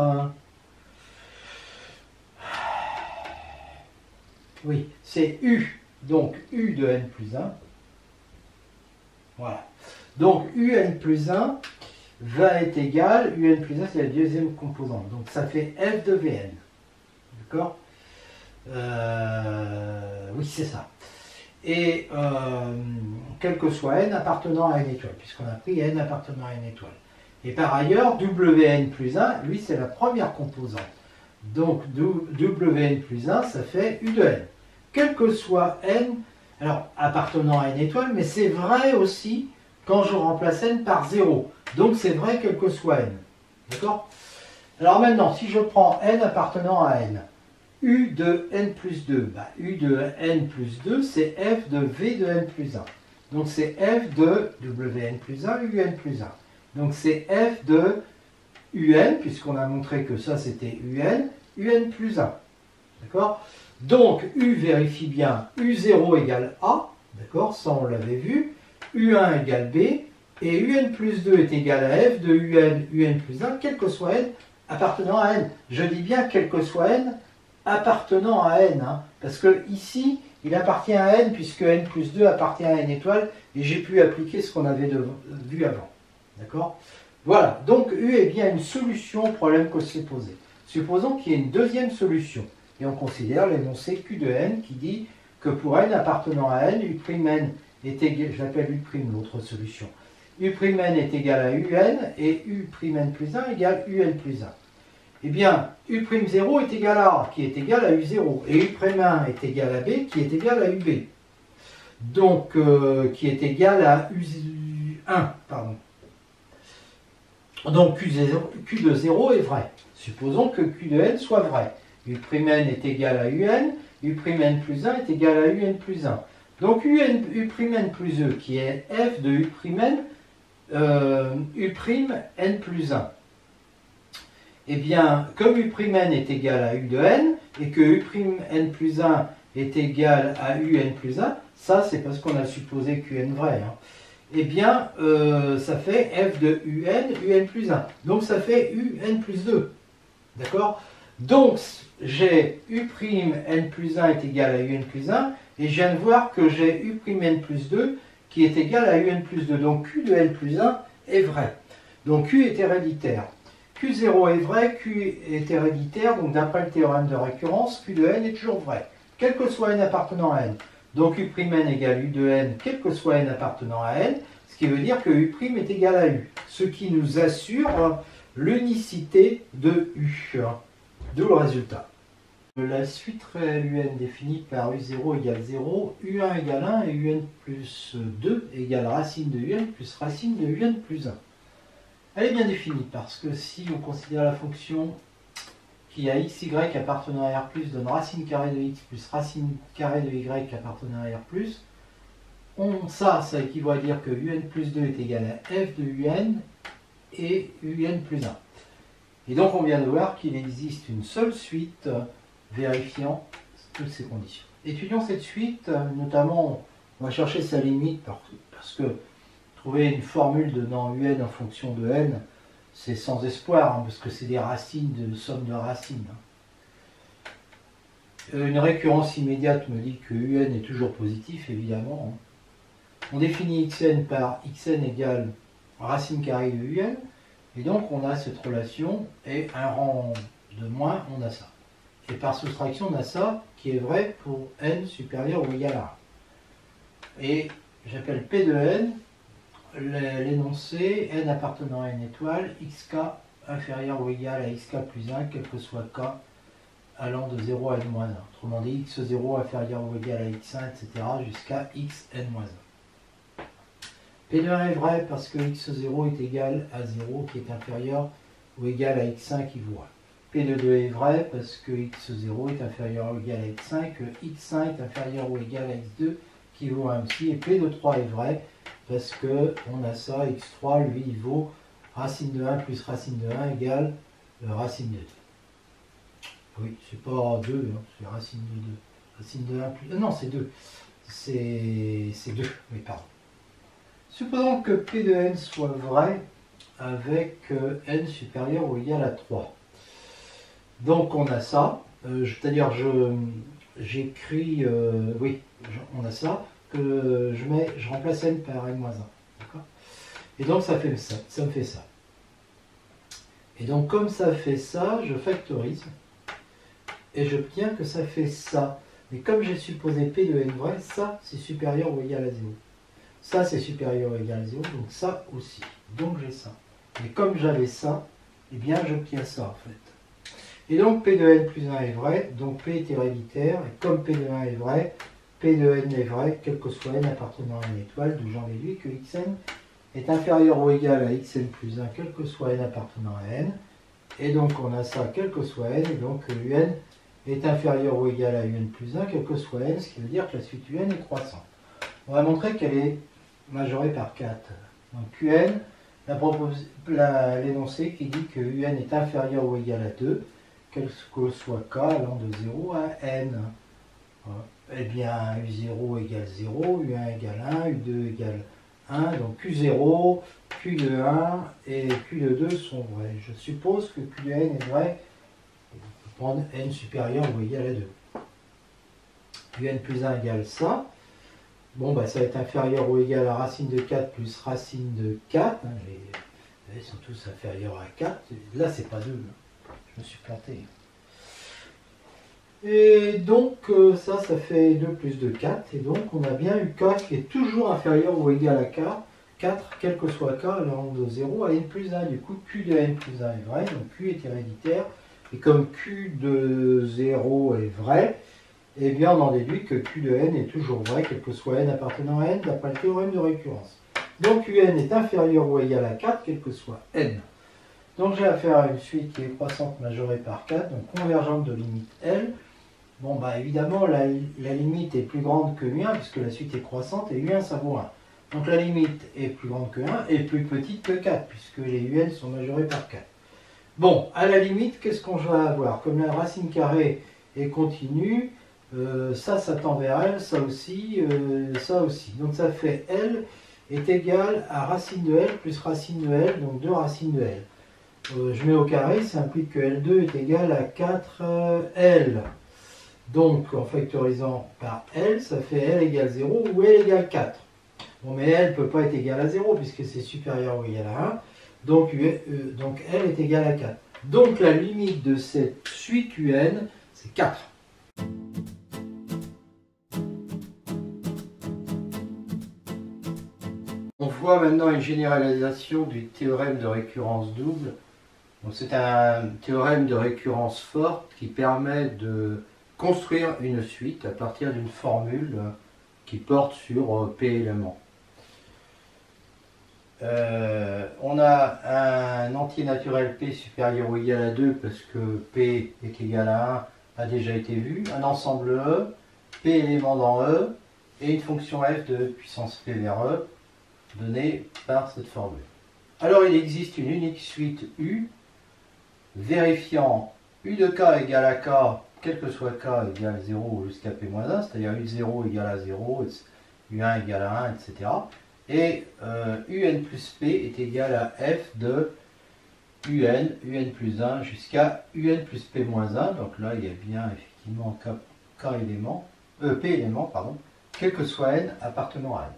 Oui, c'est U. Donc U de n plus 1. Voilà. Donc Un plus 1 va être égal, Un plus 1 c'est la deuxième composante. Donc ça fait F de Vn. D'accord? Oui, c'est ça. Et quel que soit n appartenant à n étoile, puisqu'on a pris n appartenant à n étoile. Et par ailleurs, Wn plus 1, lui, c'est la première composante. Donc Wn plus 1, ça fait U de n. Quel que soit n, alors appartenant à n étoile, mais c'est vrai aussi quand je remplace n par 0. Donc c'est vrai quel que soit n. D'accord? Alors maintenant, si je prends n appartenant à n, U de n plus 2, bah, U de n plus 2, c'est F de V de n plus 1. Donc c'est F de Wn plus 1, Un plus 1. Donc c'est F de Un, puisqu'on a montré que ça c'était Un plus 1. D'accord? Donc U vérifie bien U0 égale A, d'accord? Ça on l'avait vu. U1 égale B, et Un plus 2 est égal à F de Un plus 1, quel que soit n appartenant à n. Je dis bien quel que soit n appartenant à n, hein, parce que ici, il appartient à n puisque n plus 2 appartient à n étoile et j'ai pu appliquer ce qu'on avait vu avant. D'accord? Voilà, donc U est bien une solution au problème qu'on s'est posé. Supposons qu'il y ait une deuxième solution et on considère l'énoncé Q de n qui dit que pour n appartenant à n, U'N est égal, je l'appelle U', l'autre solution. U'N est égal à Un et U'N plus 1 égale Un plus 1. Eh bien, U'0 est égal à A, qui est égal à U0, et U'1 est égal à B, qui est égal à UB. Donc, qui est égal à U1, pardon. Donc, Q de 0 est vrai. Supposons que Q de n soit vrai. U'N est égal à Un, U'N plus 1 est égal à Un plus 1. Donc, U'N plus E, qui est f de U'N plus 1. Eh bien, comme U'N est égal à U de n, et que U'N plus 1 est égal à Un plus 1, ça c'est parce qu'on a supposé Qn vrai, hein. Eh bien, ça fait f de Un plus 1. Donc ça fait Un plus 2. D'accord? Donc, j'ai U'N plus 1 est égal à Un plus 1, et je viens de voir que j'ai U'N plus 2 qui est égal à Un plus 2. Donc Q de n plus 1 est vrai. Donc Q est héréditaire. Q0 est vrai, Q est héréditaire, donc d'après le théorème de récurrence, Q de n est toujours vrai, quel que soit n appartenant à n. Donc U'N égale U de n, quel que soit n appartenant à n, ce qui veut dire que U' est égal à U, ce qui nous assure l'unicité de U. D'où le résultat. La suite réelle UN définie par U0 égale 0, U1 égale 1 et UN plus 2 égale racine de UN plus racine de UN plus 1. Elle est bien définie parce que si on considère la fonction qui a xy appartenant à R+, donne racine carrée de x plus racine carrée de y appartenant à R+, ça équivaut à dire que UN plus 2 est égal à f de UN et UN plus 1. Et donc on vient de voir qu'il existe une seule suite vérifiant toutes ces conditions. Étudions cette suite, notamment on va chercher sa limite parce que trouver une formule donnant UN en fonction de n, c'est sans espoir, hein, parce que c'est des racines de somme de racines. Une récurrence immédiate me dit que UN est toujours positif, évidemment. On définit xn par xn égale racine carrée de UN, et donc on a cette relation, et un rang de moins, on a ça. Et par soustraction, on a ça qui est vrai pour n supérieur ou égal à 1. Et j'appelle P de n l'énoncé n appartenant à n étoile, xk inférieur ou égal à xk plus 1, quel que soit k allant de 0 à n-1. Autrement dit, x0 inférieur ou égal à x1, etc. jusqu'à xn-1. P de 1 est vrai parce que x0 est égal à 0 qui est inférieur ou égal à x1 qui vaut 1. P de 2 est vrai parce que x0 est inférieur ou égal à x1, que x1 est inférieur ou égal à x2 qui vaut 1 aussi. Et P de 3 est vrai parce que on a ça, x3 lui il vaut racine de 1 plus racine de 1 égale racine de 2. Oui, c'est pas 2, hein, c'est racine de 2. Racine de 1 plus... non, c'est 2. C'est 2, oui, pardon. Supposons que P de n soit vrai avec n supérieur ou égal à 3. Donc on a ça, c'est-à-dire j'écris, oui, on a ça, que je remplace n par n-1. D'accord ? Et donc ça me fait ça. Et donc comme ça fait ça, je factorise, et j'obtiens que ça fait ça. Mais comme j'ai supposé P de n vrai, ça c'est supérieur ou égal à 0. Ça c'est supérieur ou égal à 0, donc ça aussi. Donc j'ai ça. Et comme j'avais ça, eh bien j'obtiens ça en fait. Et donc P de n plus 1 est vrai, donc P est héréditaire, et comme P de 1 est vrai, P de n est vrai, quel que soit n appartenant à une étoile, d'où j'en déduis que xn est inférieur ou égal à xn plus 1, quel que soit n appartenant à n, et donc on a ça, quel que soit n, et donc un est inférieur ou égal à un plus 1, quel que soit n, ce qui veut dire que la suite un est croissante. On va montrer qu'elle est majorée par 4. Donc qn, l'énoncé qui dit que un est inférieur ou égal à 2, quel que soit k allant de 0 à n. Eh bien, U0 égale 0, U1 égale 1, U2 égale 1, donc Q0, Q de 1 et Q de 2 sont vrais. Je suppose que Q de n est vrai, on peut prendre n supérieur ou égal à 2. un plus 1 égale ça. Bon, bah, ça va être inférieur ou égal à racine de 4 plus racine de 4. Hein, ils sont tous inférieurs à 4. Là, c'est pas 2. Je me suis planté. Et donc, ça fait 2 plus 2, 4. Et donc, on a bien eu K qui est toujours inférieur ou égal à K. 4, quel que soit K, allant de 0 à n plus 1. Du coup, Q de n plus 1 est vrai, donc Q est héréditaire. Et comme Q de 0 est vrai, eh bien on en déduit que Q de n est toujours vrai, quel que soit n appartenant à n, d'après le théorème de récurrence. Donc Un est inférieur ou égal à 4, quel que soit n. Donc j'ai affaire à une suite qui est croissante majorée par 4, donc convergente de limite L. Bon, bah évidemment, la limite est plus grande que U1, puisque la suite est croissante, et U1 ça vaut 1. Donc la limite est plus grande que 1 et plus petite que 4, puisque les UN sont majorés par 4. Bon, à la limite, qu'est-ce qu'on va avoir? Comme la racine carrée est continue, ça tend vers L, ça aussi, ça aussi. Donc ça fait L est égal à racine de L plus racine de L, donc 2 racines de L. Je mets au carré, ça implique que L2 est égal à 4L. Donc en factorisant par L, ça fait L égale 0 ou L égale 4. Bon, mais L ne peut pas être égal à 0 puisque c'est supérieur ou égal à 1. Donc L est égal à 4. Donc la limite de cette suite UN, c'est 4. On voit maintenant une généralisation du théorème de récurrence double. C'est un théorème de récurrence forte qui permet de construire une suite à partir d'une formule qui porte sur P éléments. On a un entier naturel P supérieur ou égal à 2 parce que P est égal à 1 a déjà été vu, un ensemble E, P éléments dans E, et une fonction f de puissance P vers E, donnée par cette formule. Alors il existe une unique suite U, vérifiant U de K égale à K, quel que soit K égale 0 jusqu'à P-1, c'est-à-dire U0 égale à 0, U1 égale à 1, etc. Et UN plus P est égal à F de UN plus 1 jusqu'à UN plus P-1. Donc là, il y a bien effectivement P éléments, pardon, quel que soit N appartenant à N.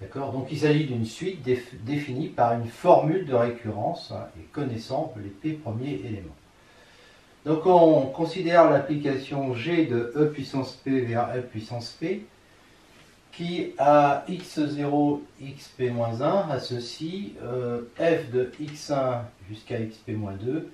D'accord? Donc il s'agit d'une suite définie par une formule de récurrence et connaissant les P premiers éléments. Donc on considère l'application G de E puissance P vers E puissance P qui à x0, xp-1 associe f de x1 jusqu'à xp-2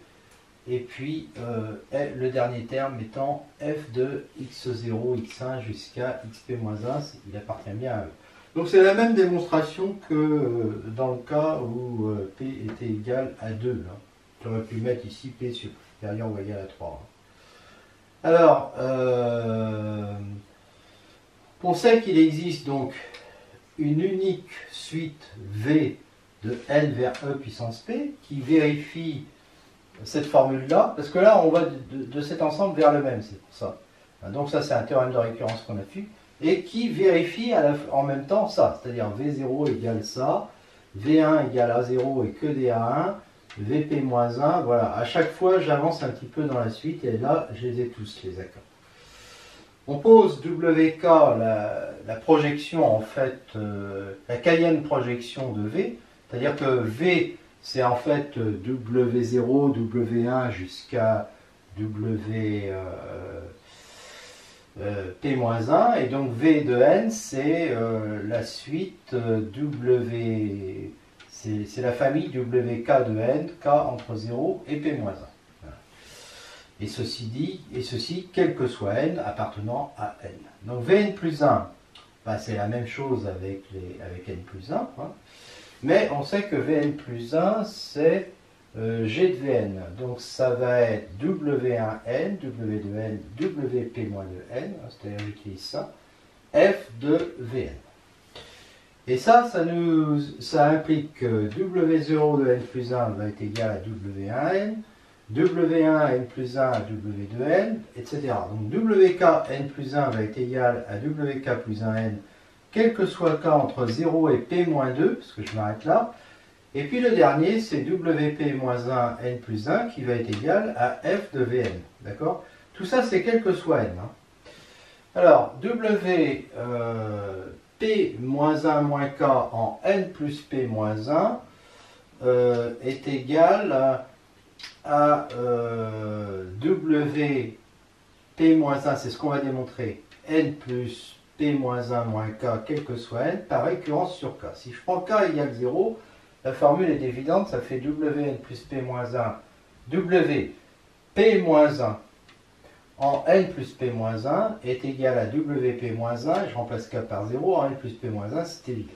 et puis le dernier terme étant f de x0, x1 jusqu'à xp-1, il appartient bien à E. Donc c'est la même démonstration que dans le cas où P était égal à 2. J'aurais pu mettre ici P supérieur ou égal à 3. Alors, on sait qu'il existe donc une unique suite V de n vers E puissance P qui vérifie cette formule-là, parce que là on va de cet ensemble vers le même, c'est pour ça. Donc ça c'est un théorème de récurrence qu'on a vu, et qui vérifie en même temps ça, c'est-à-dire V0 égale ça, V1 égale A0 et que des A1, Vp-1, voilà, à chaque fois j'avance un petit peu dans la suite, et là je les ai tous les accords. On pose WK, la projection en fait, la Kayenne projection de V, c'est-à-dire que V c'est en fait W0, W1 jusqu'à W P-1, et donc V de n c'est la suite W, c'est la famille WK de n, K entre 0 et P-1. Et ceci, quel que soit n appartenant à n. Donc Vn plus 1, bah, c'est la même chose avec n plus 1, hein. Mais on sait que Vn plus 1, c'est G de Vn. Donc ça va être W1n, W de n, Wp moins de n, c'est-à-dire j'utilise ça, F de Vn. Et ça implique que W0 de n plus 1 va être égal à W1n, W1 n plus 1 à W2n, etc. Donc WK n plus 1 va être égal à WK plus 1n, quel que soit K entre 0 et P-2, parce que je m'arrête là. Et puis le dernier, c'est WP-1 n plus 1 qui va être égal à F de Vn. D'accord? Tout ça, c'est quel que soit n. Hein. Alors, W P-1 moins K en N plus P-1 est égal à W P-1, c'est ce qu'on va démontrer, N plus P-1 moins K, quel que soit N, par récurrence sur K. Si je prends K égale 0, la formule est évidente, ça fait Wn plus P-1, W P-1 en N plus P-1 est égal à WP-1, et je remplace K par 0, en N plus P-1, c'est évident.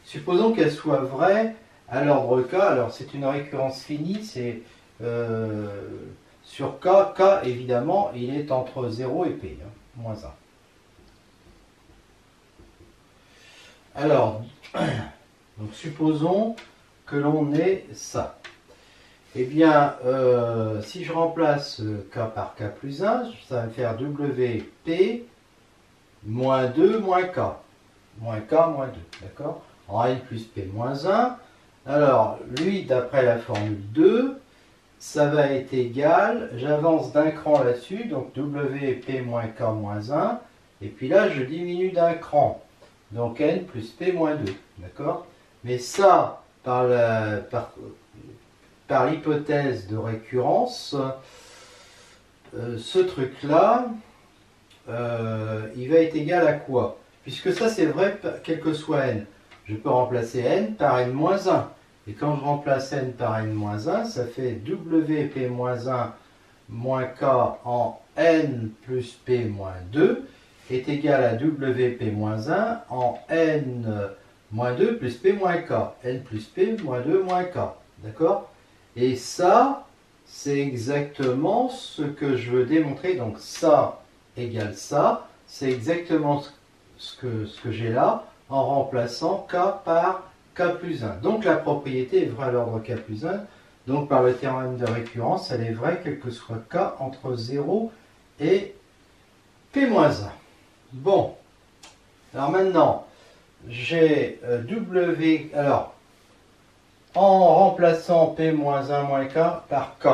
Supposons qu'elle soit vraie à l'ordre K, alors c'est une récurrence finie, c'est sur K, K évidemment, il est entre 0 et P, moins 1. Alors, donc supposons que l'on ait ça. Eh bien, si je remplace K par K plus 1, ça va me faire WP moins 2 moins K. Moins K moins 2, d'accord? En N plus P moins 1. Alors, lui, d'après la formule 2, ça va être égal, j'avance d'un cran là-dessus, donc WP moins K moins 1, et puis là, je diminue d'un cran. Donc N plus P moins 2, d'accord? Mais ça, par l'hypothèse de récurrence, ce truc-là, il va être égal à quoi? Puisque ça c'est vrai, quel que soit n, je peux remplacer n par n-1. Et quand je remplace n par n-1, ça fait wp-1 moins k en n plus p moins 2 est égal à wp-1 en n-2 plus p moins k. n plus p moins 2 moins k. D'accord? Et ça, c'est exactement ce que je veux démontrer. Donc ça égale ça. C'est exactement ce que j'ai là en remplaçant K par K plus 1. Donc la propriété est vraie à l'ordre K plus 1. Donc par le théorème de récurrence, elle est vraie quel que soit K entre 0 et P-1. Bon. Alors maintenant, j'ai W... Alors, en remplaçant P-1 moins K par K,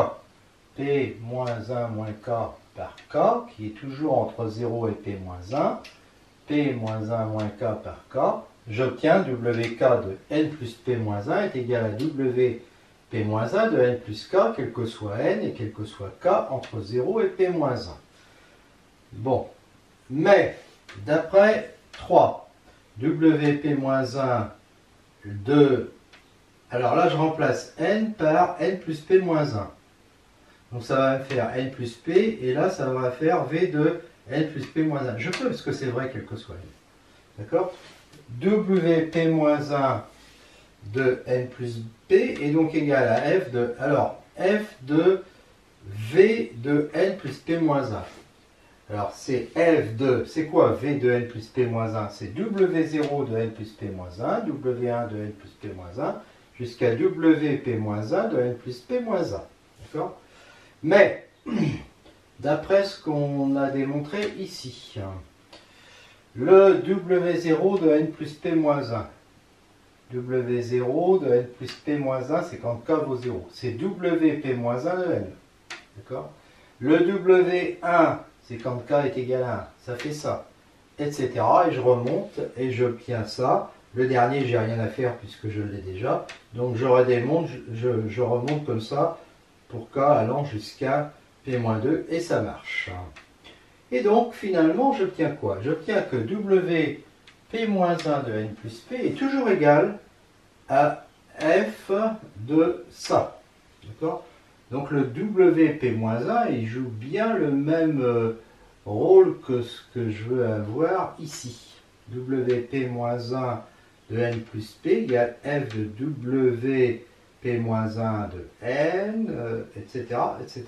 P-1 moins K par K, qui est toujours entre 0 et P-1, P-1 moins K par K, j'obtiens WK de N plus P-1 est égal à WP-1 de N plus K, quel que soit N et quel que soit K entre 0 et P-1. Bon, mais d'après 3, WP-1 de... Alors là, je remplace N par N plus P-1. Donc ça va me faire N plus P, et là, ça va faire V de N plus P-1. Je peux, parce que c'est vrai, quel que soit N. D'accord? WP-1 de N plus P est donc égal à F de... Alors, F de V de N plus P-1. Alors, c'est F de... C'est quoi V de N plus P-1? C'est W0 de N plus P-1, W1 de N plus P-1, jusqu'à WP-1 de N plus P-1. D'accord? Mais, d'après ce qu'on a démontré ici, le W0 de N plus P-1, W0 de N plus P-1, c'est quand K vaut 0. C'est WP-1 de N. D'accord? Le W1, c'est quand K est égal à 1. Ça fait ça. Etc. Et je remonte et j'obtiens ça. Le dernier, j'ai rien à faire puisque je l'ai déjà. Donc je redémonte, je remonte comme ça pour K allant jusqu'à P-2 et ça marche. Et donc finalement, j'obtiens quoi? J'obtiens que WP-1 de N plus P est toujours égal à F de ça. D'accord? Donc le WP-1, il joue bien le même rôle que ce que je veux avoir ici. WP-1 de N plus P égale F de WP-1 de N, etc., etc.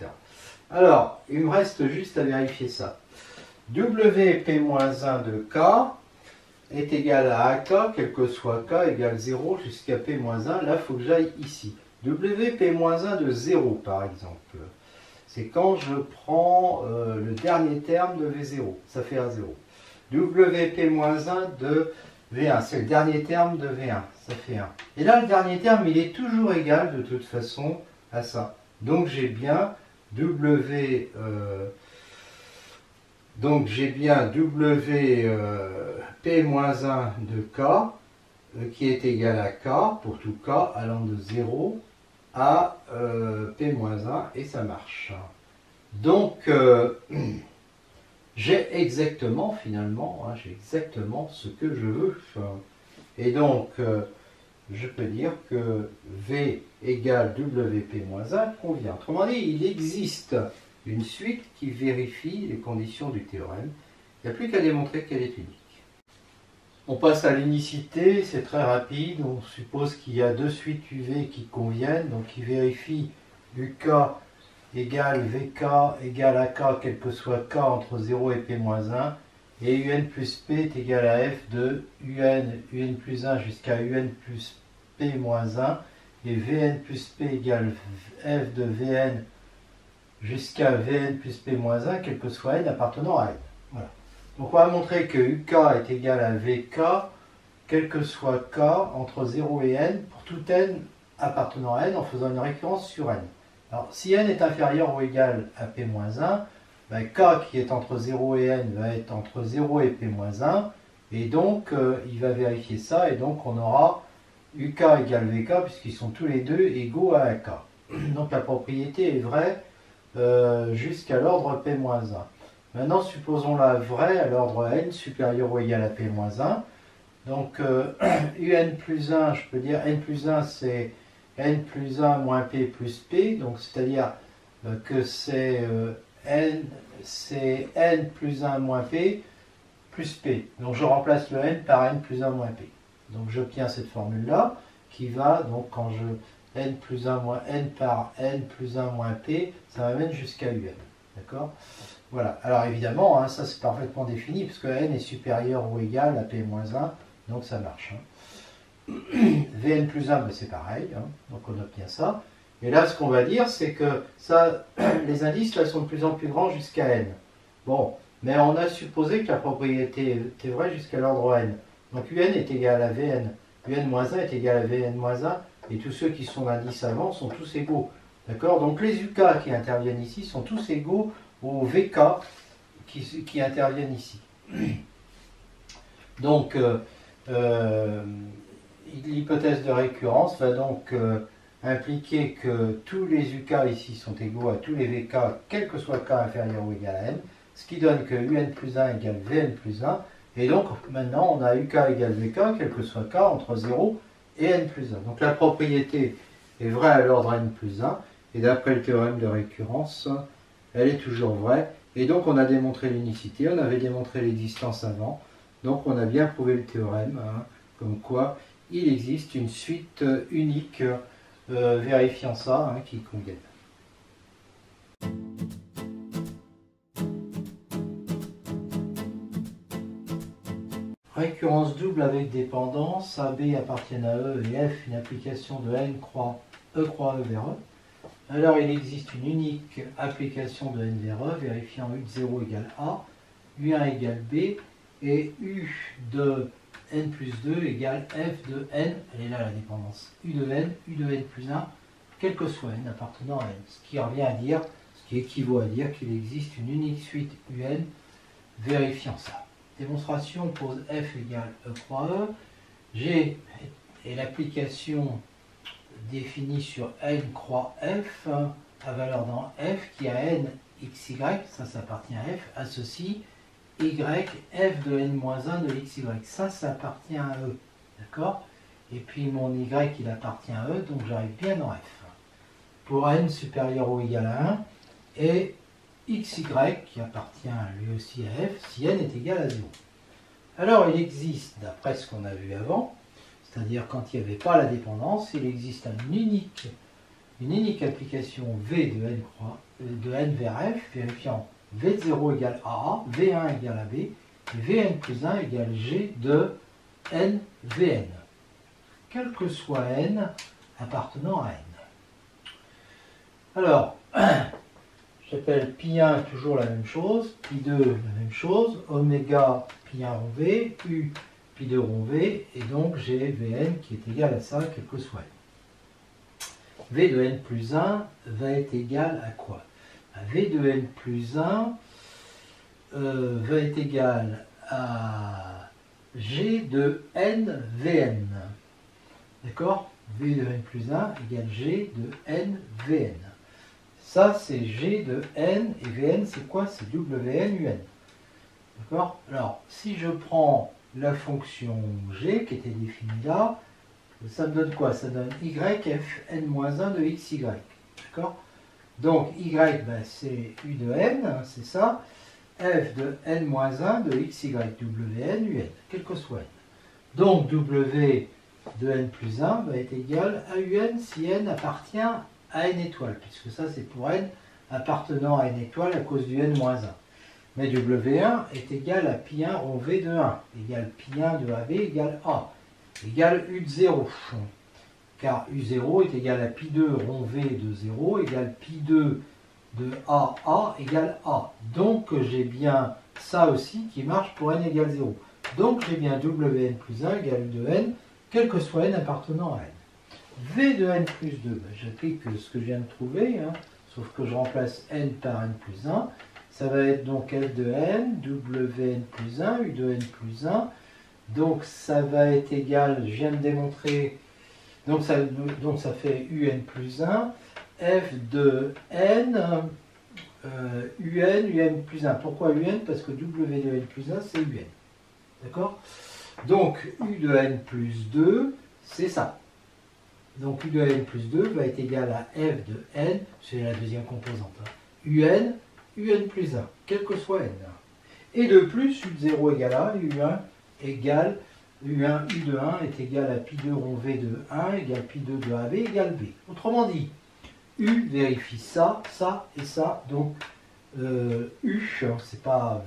Alors, il me reste juste à vérifier ça. WP-1 de K est égal à AK, quel que soit K égale 0 jusqu'à P-1. Là, il faut que j'aille ici. WP-1 de 0, par exemple. C'est quand je prends le dernier terme de V0. Ça fait un 0. WP-1 de V1, c'est le dernier terme de V1. Ça fait 1. Et là, le dernier terme, il est toujours égal, de toute façon, à ça. Donc, j'ai bien Donc j'ai bien W P-1 de K qui est égal à K pour tout K allant de 0 à P-1 et ça marche. Donc j'ai exactement finalement, hein, j'ai exactement ce que je veux. Et donc je peux dire que V égale WP-1 convient. Autrement dit, il existe une suite qui vérifie les conditions du théorème. Il n'y a plus qu'à démontrer qu'elle est unique. On passe à l'unicité, c'est très rapide. On suppose qu'il y a deux suites UV qui conviennent, donc qui vérifient UK égale VK égale à K, quel que soit K entre 0 et P-1, et UN plus P est égal à F de UN plus 1 jusqu'à UN plus P-1, et VN plus P égale F de VN jusqu'à Vn plus P-1, quel que soit n appartenant à n. Voilà. Donc on va montrer que UK est égal à VK, quel que soit K entre 0 et n, pour tout n appartenant à n, en faisant une récurrence sur n. Alors si n est inférieur ou égal à P-1, ben, K qui est entre 0 et n va être entre 0 et P-1, et donc il va vérifier ça, et donc on aura UK égale VK, puisqu'ils sont tous les deux égaux à K. Donc la propriété est vraie jusqu'à l'ordre P-1. Maintenant, supposons-la vraie à l'ordre n supérieur ou égal à P-1. Donc, UN plus 1, je peux dire n plus 1, c'est n plus 1 moins P plus P. Donc, c'est-à-dire que c'est n plus 1 moins P plus P. Donc, je remplace le n par n plus 1 moins P. Donc, j'obtiens cette formule-là qui va, donc, quand je n plus 1 moins n par n plus 1 moins p, ça m'amène jusqu'à un. D'accord? Voilà. Alors évidemment, hein, ça c'est parfaitement défini, puisque n est supérieur ou égal à p-1, donc ça marche. Hein. Vn plus 1, ben, c'est pareil, hein, donc on obtient ça. Et là, ce qu'on va dire, c'est que ça, les indices là sont de plus en plus grands jusqu'à n. Bon, mais on a supposé que la propriété était vraie jusqu'à l'ordre n. Donc un est égal à vn, un-1 est égal à vn-1, et tous ceux qui sont d'indice avant sont tous égaux. D'accord? Donc les UK qui interviennent ici sont tous égaux aux VK qui interviennent ici. Donc l'hypothèse de récurrence va donc impliquer que tous les UK ici sont égaux à tous les VK, quel que soit K inférieur ou égal à n, ce qui donne que UN plus 1 égale Vn plus 1, et donc maintenant on a UK égale VK, quel que soit K entre 0 et n plus 1. Donc la propriété est vraie à l'ordre n plus 1, et d'après le théorème de récurrence, elle est toujours vraie. Et donc on a démontré l'unicité, on avait démontré l'existence avant, donc on a bien prouvé le théorème, hein, comme quoi il existe une suite unique vérifiant ça, hein, qui convienne. Récurrence double avec dépendance, A, B appartiennent à E et F une application de N croix E vers E. Alors il existe une unique application de N vers E, vérifiant U de 0 égale A, U1 égale B, et U de N plus 2 égale F de N, elle est là la dépendance, U de N plus 1, quel que soit N appartenant à N. Ce qui revient à dire, ce qui équivaut à dire qu'il existe une unique suite UN vérifiant ça. Démonstration pose F égale E croix E, G est l'application définie sur N croix F, à valeur dans F, qui a N xy, ça appartient à F, associe Y, F de N-1 de l'XY, ça appartient à E, d'accord? Et puis mon Y, il appartient à E, donc j'arrive bien dans F. Pour N supérieur ou égal à 1, et XY, qui appartient lui aussi à F, si N est égal à 0. Alors il existe, d'après ce qu'on a vu avant, c'est-à-dire quand il n'y avait pas la dépendance, il existe une unique application V de N vers F, vérifiant V de 0 égale AA, V1 égale à B, et Vn plus 1 égale G de N Vn, quel que soit N appartenant à N. Alors, j'appelle pi1 toujours la même chose, pi2 la même chose, oméga pi1 rond V, U pi2 rond V, et donc j'ai Vn qui est égal à ça, quel que soit N. V de N plus 1 va être égal à quoi? À V de N plus 1, va être égal à G de n Vn. D'accord? V de n plus 1 égale G de n Vn. Ça, c'est G de n, et Vn, c'est quoi? C'est Wn un. D'accord? Alors, si je prends la fonction G, qui était définie là, ça me donne quoi? Ça donne yfn-1 de xy. D'accord? Donc, y, ben, c'est u de n, hein, c'est ça. F de n-1 de xy, Wn un, quel que soit n. Donc, W de n plus 1 va être égal à un si n appartient à n étoiles, puisque ça c'est pour n appartenant à n étoiles à cause du n-1. Mais W1 est égal à pi1 rond V de 1, égal pi1 de AB égale A, égale U de 0. Car U0 est égal à pi2 rond V de 0, égale pi2 de AA égale A. Donc j'ai bien ça aussi qui marche pour n égale 0. Donc j'ai bien Wn plus 1 égale U de n, quel que soit n appartenant à n. V de n plus 2, ben, j'applique ce que je viens de trouver, hein, sauf que je remplace n par n plus 1. Ça va être donc F de n, Wn plus 1, U de n plus 1. Donc ça va être égal, je viens de démontrer, donc ça fait Un plus 1, F de n, Un plus 1. Pourquoi Un? Parce que W de n plus 1, c'est Un. D'accord? Donc U de n plus 2, c'est ça. Donc U de n plus 2 va être égal à F de n, c'est la deuxième composante. Hein. Un plus 1, quel que soit n. Et de plus, U de 0 égale A, U1 égale, U de 1 est égal à pi2 rond V de 1 égale pi2 de AB égale B. Autrement dit, U vérifie ça, ça et ça. Donc U, c'est pas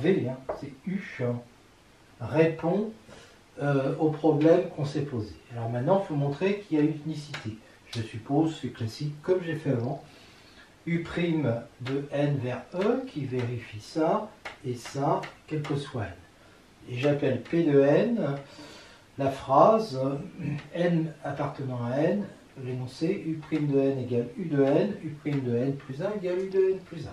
V, hein, c'est U, répond au problème qu'on s'est posé. Alors maintenant, il faut montrer qu'il y a unicité. Je suppose, c'est classique, comme j'ai fait avant. U' de n vers E qui vérifie ça et ça, quel que soit n. Et j'appelle P de n la phrase n appartenant à n, l'énoncé U' de n égale U de n, U' de n plus 1 égale U de n plus 1.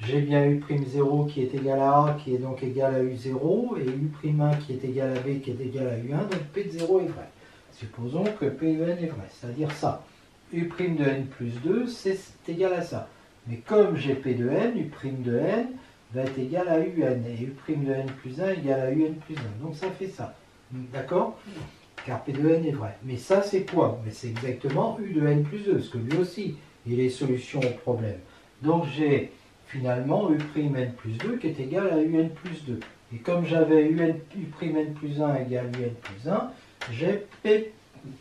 J'ai bien U'0 qui est égal à A, qui est donc égal à U0, et U'1 qui est égal à B, qui est égal à U1, donc P de 0 est vrai. Supposons que P de n est vrai, c'est-à-dire ça. U' de n plus 2, c'est égal à ça. Mais comme j'ai P de n, U' de n va être égal à UN, et U' de n plus 1 égale à UN plus 1. Donc ça fait ça. D'accord? Car P de n est vrai. Mais ça, c'est quoi? Mais c'est exactement U de n plus 2, parce que lui aussi, il est solution au problème. Donc j'ai finalement U' n plus 2 qui est égal à UN plus 2. Et comme j'avais U' n plus 1 égale UN plus 1, j'ai P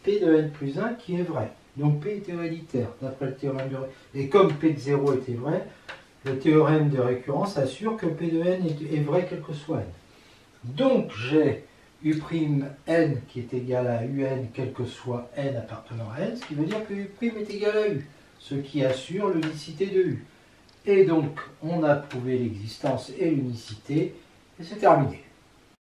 de n plus 1 qui est vrai. Donc P est héréditaire, d'après le théorème de récurrence. Et comme P de 0 était vrai, le théorème de récurrence assure que P de n est vrai quel que soit n. Donc j'ai U' n qui est égal à UN quel que soit n appartenant à n, ce qui veut dire que U' est égal à U, ce qui assure l'unicité de U. Et donc on a prouvé l'existence et l'unicité, et c'est terminé.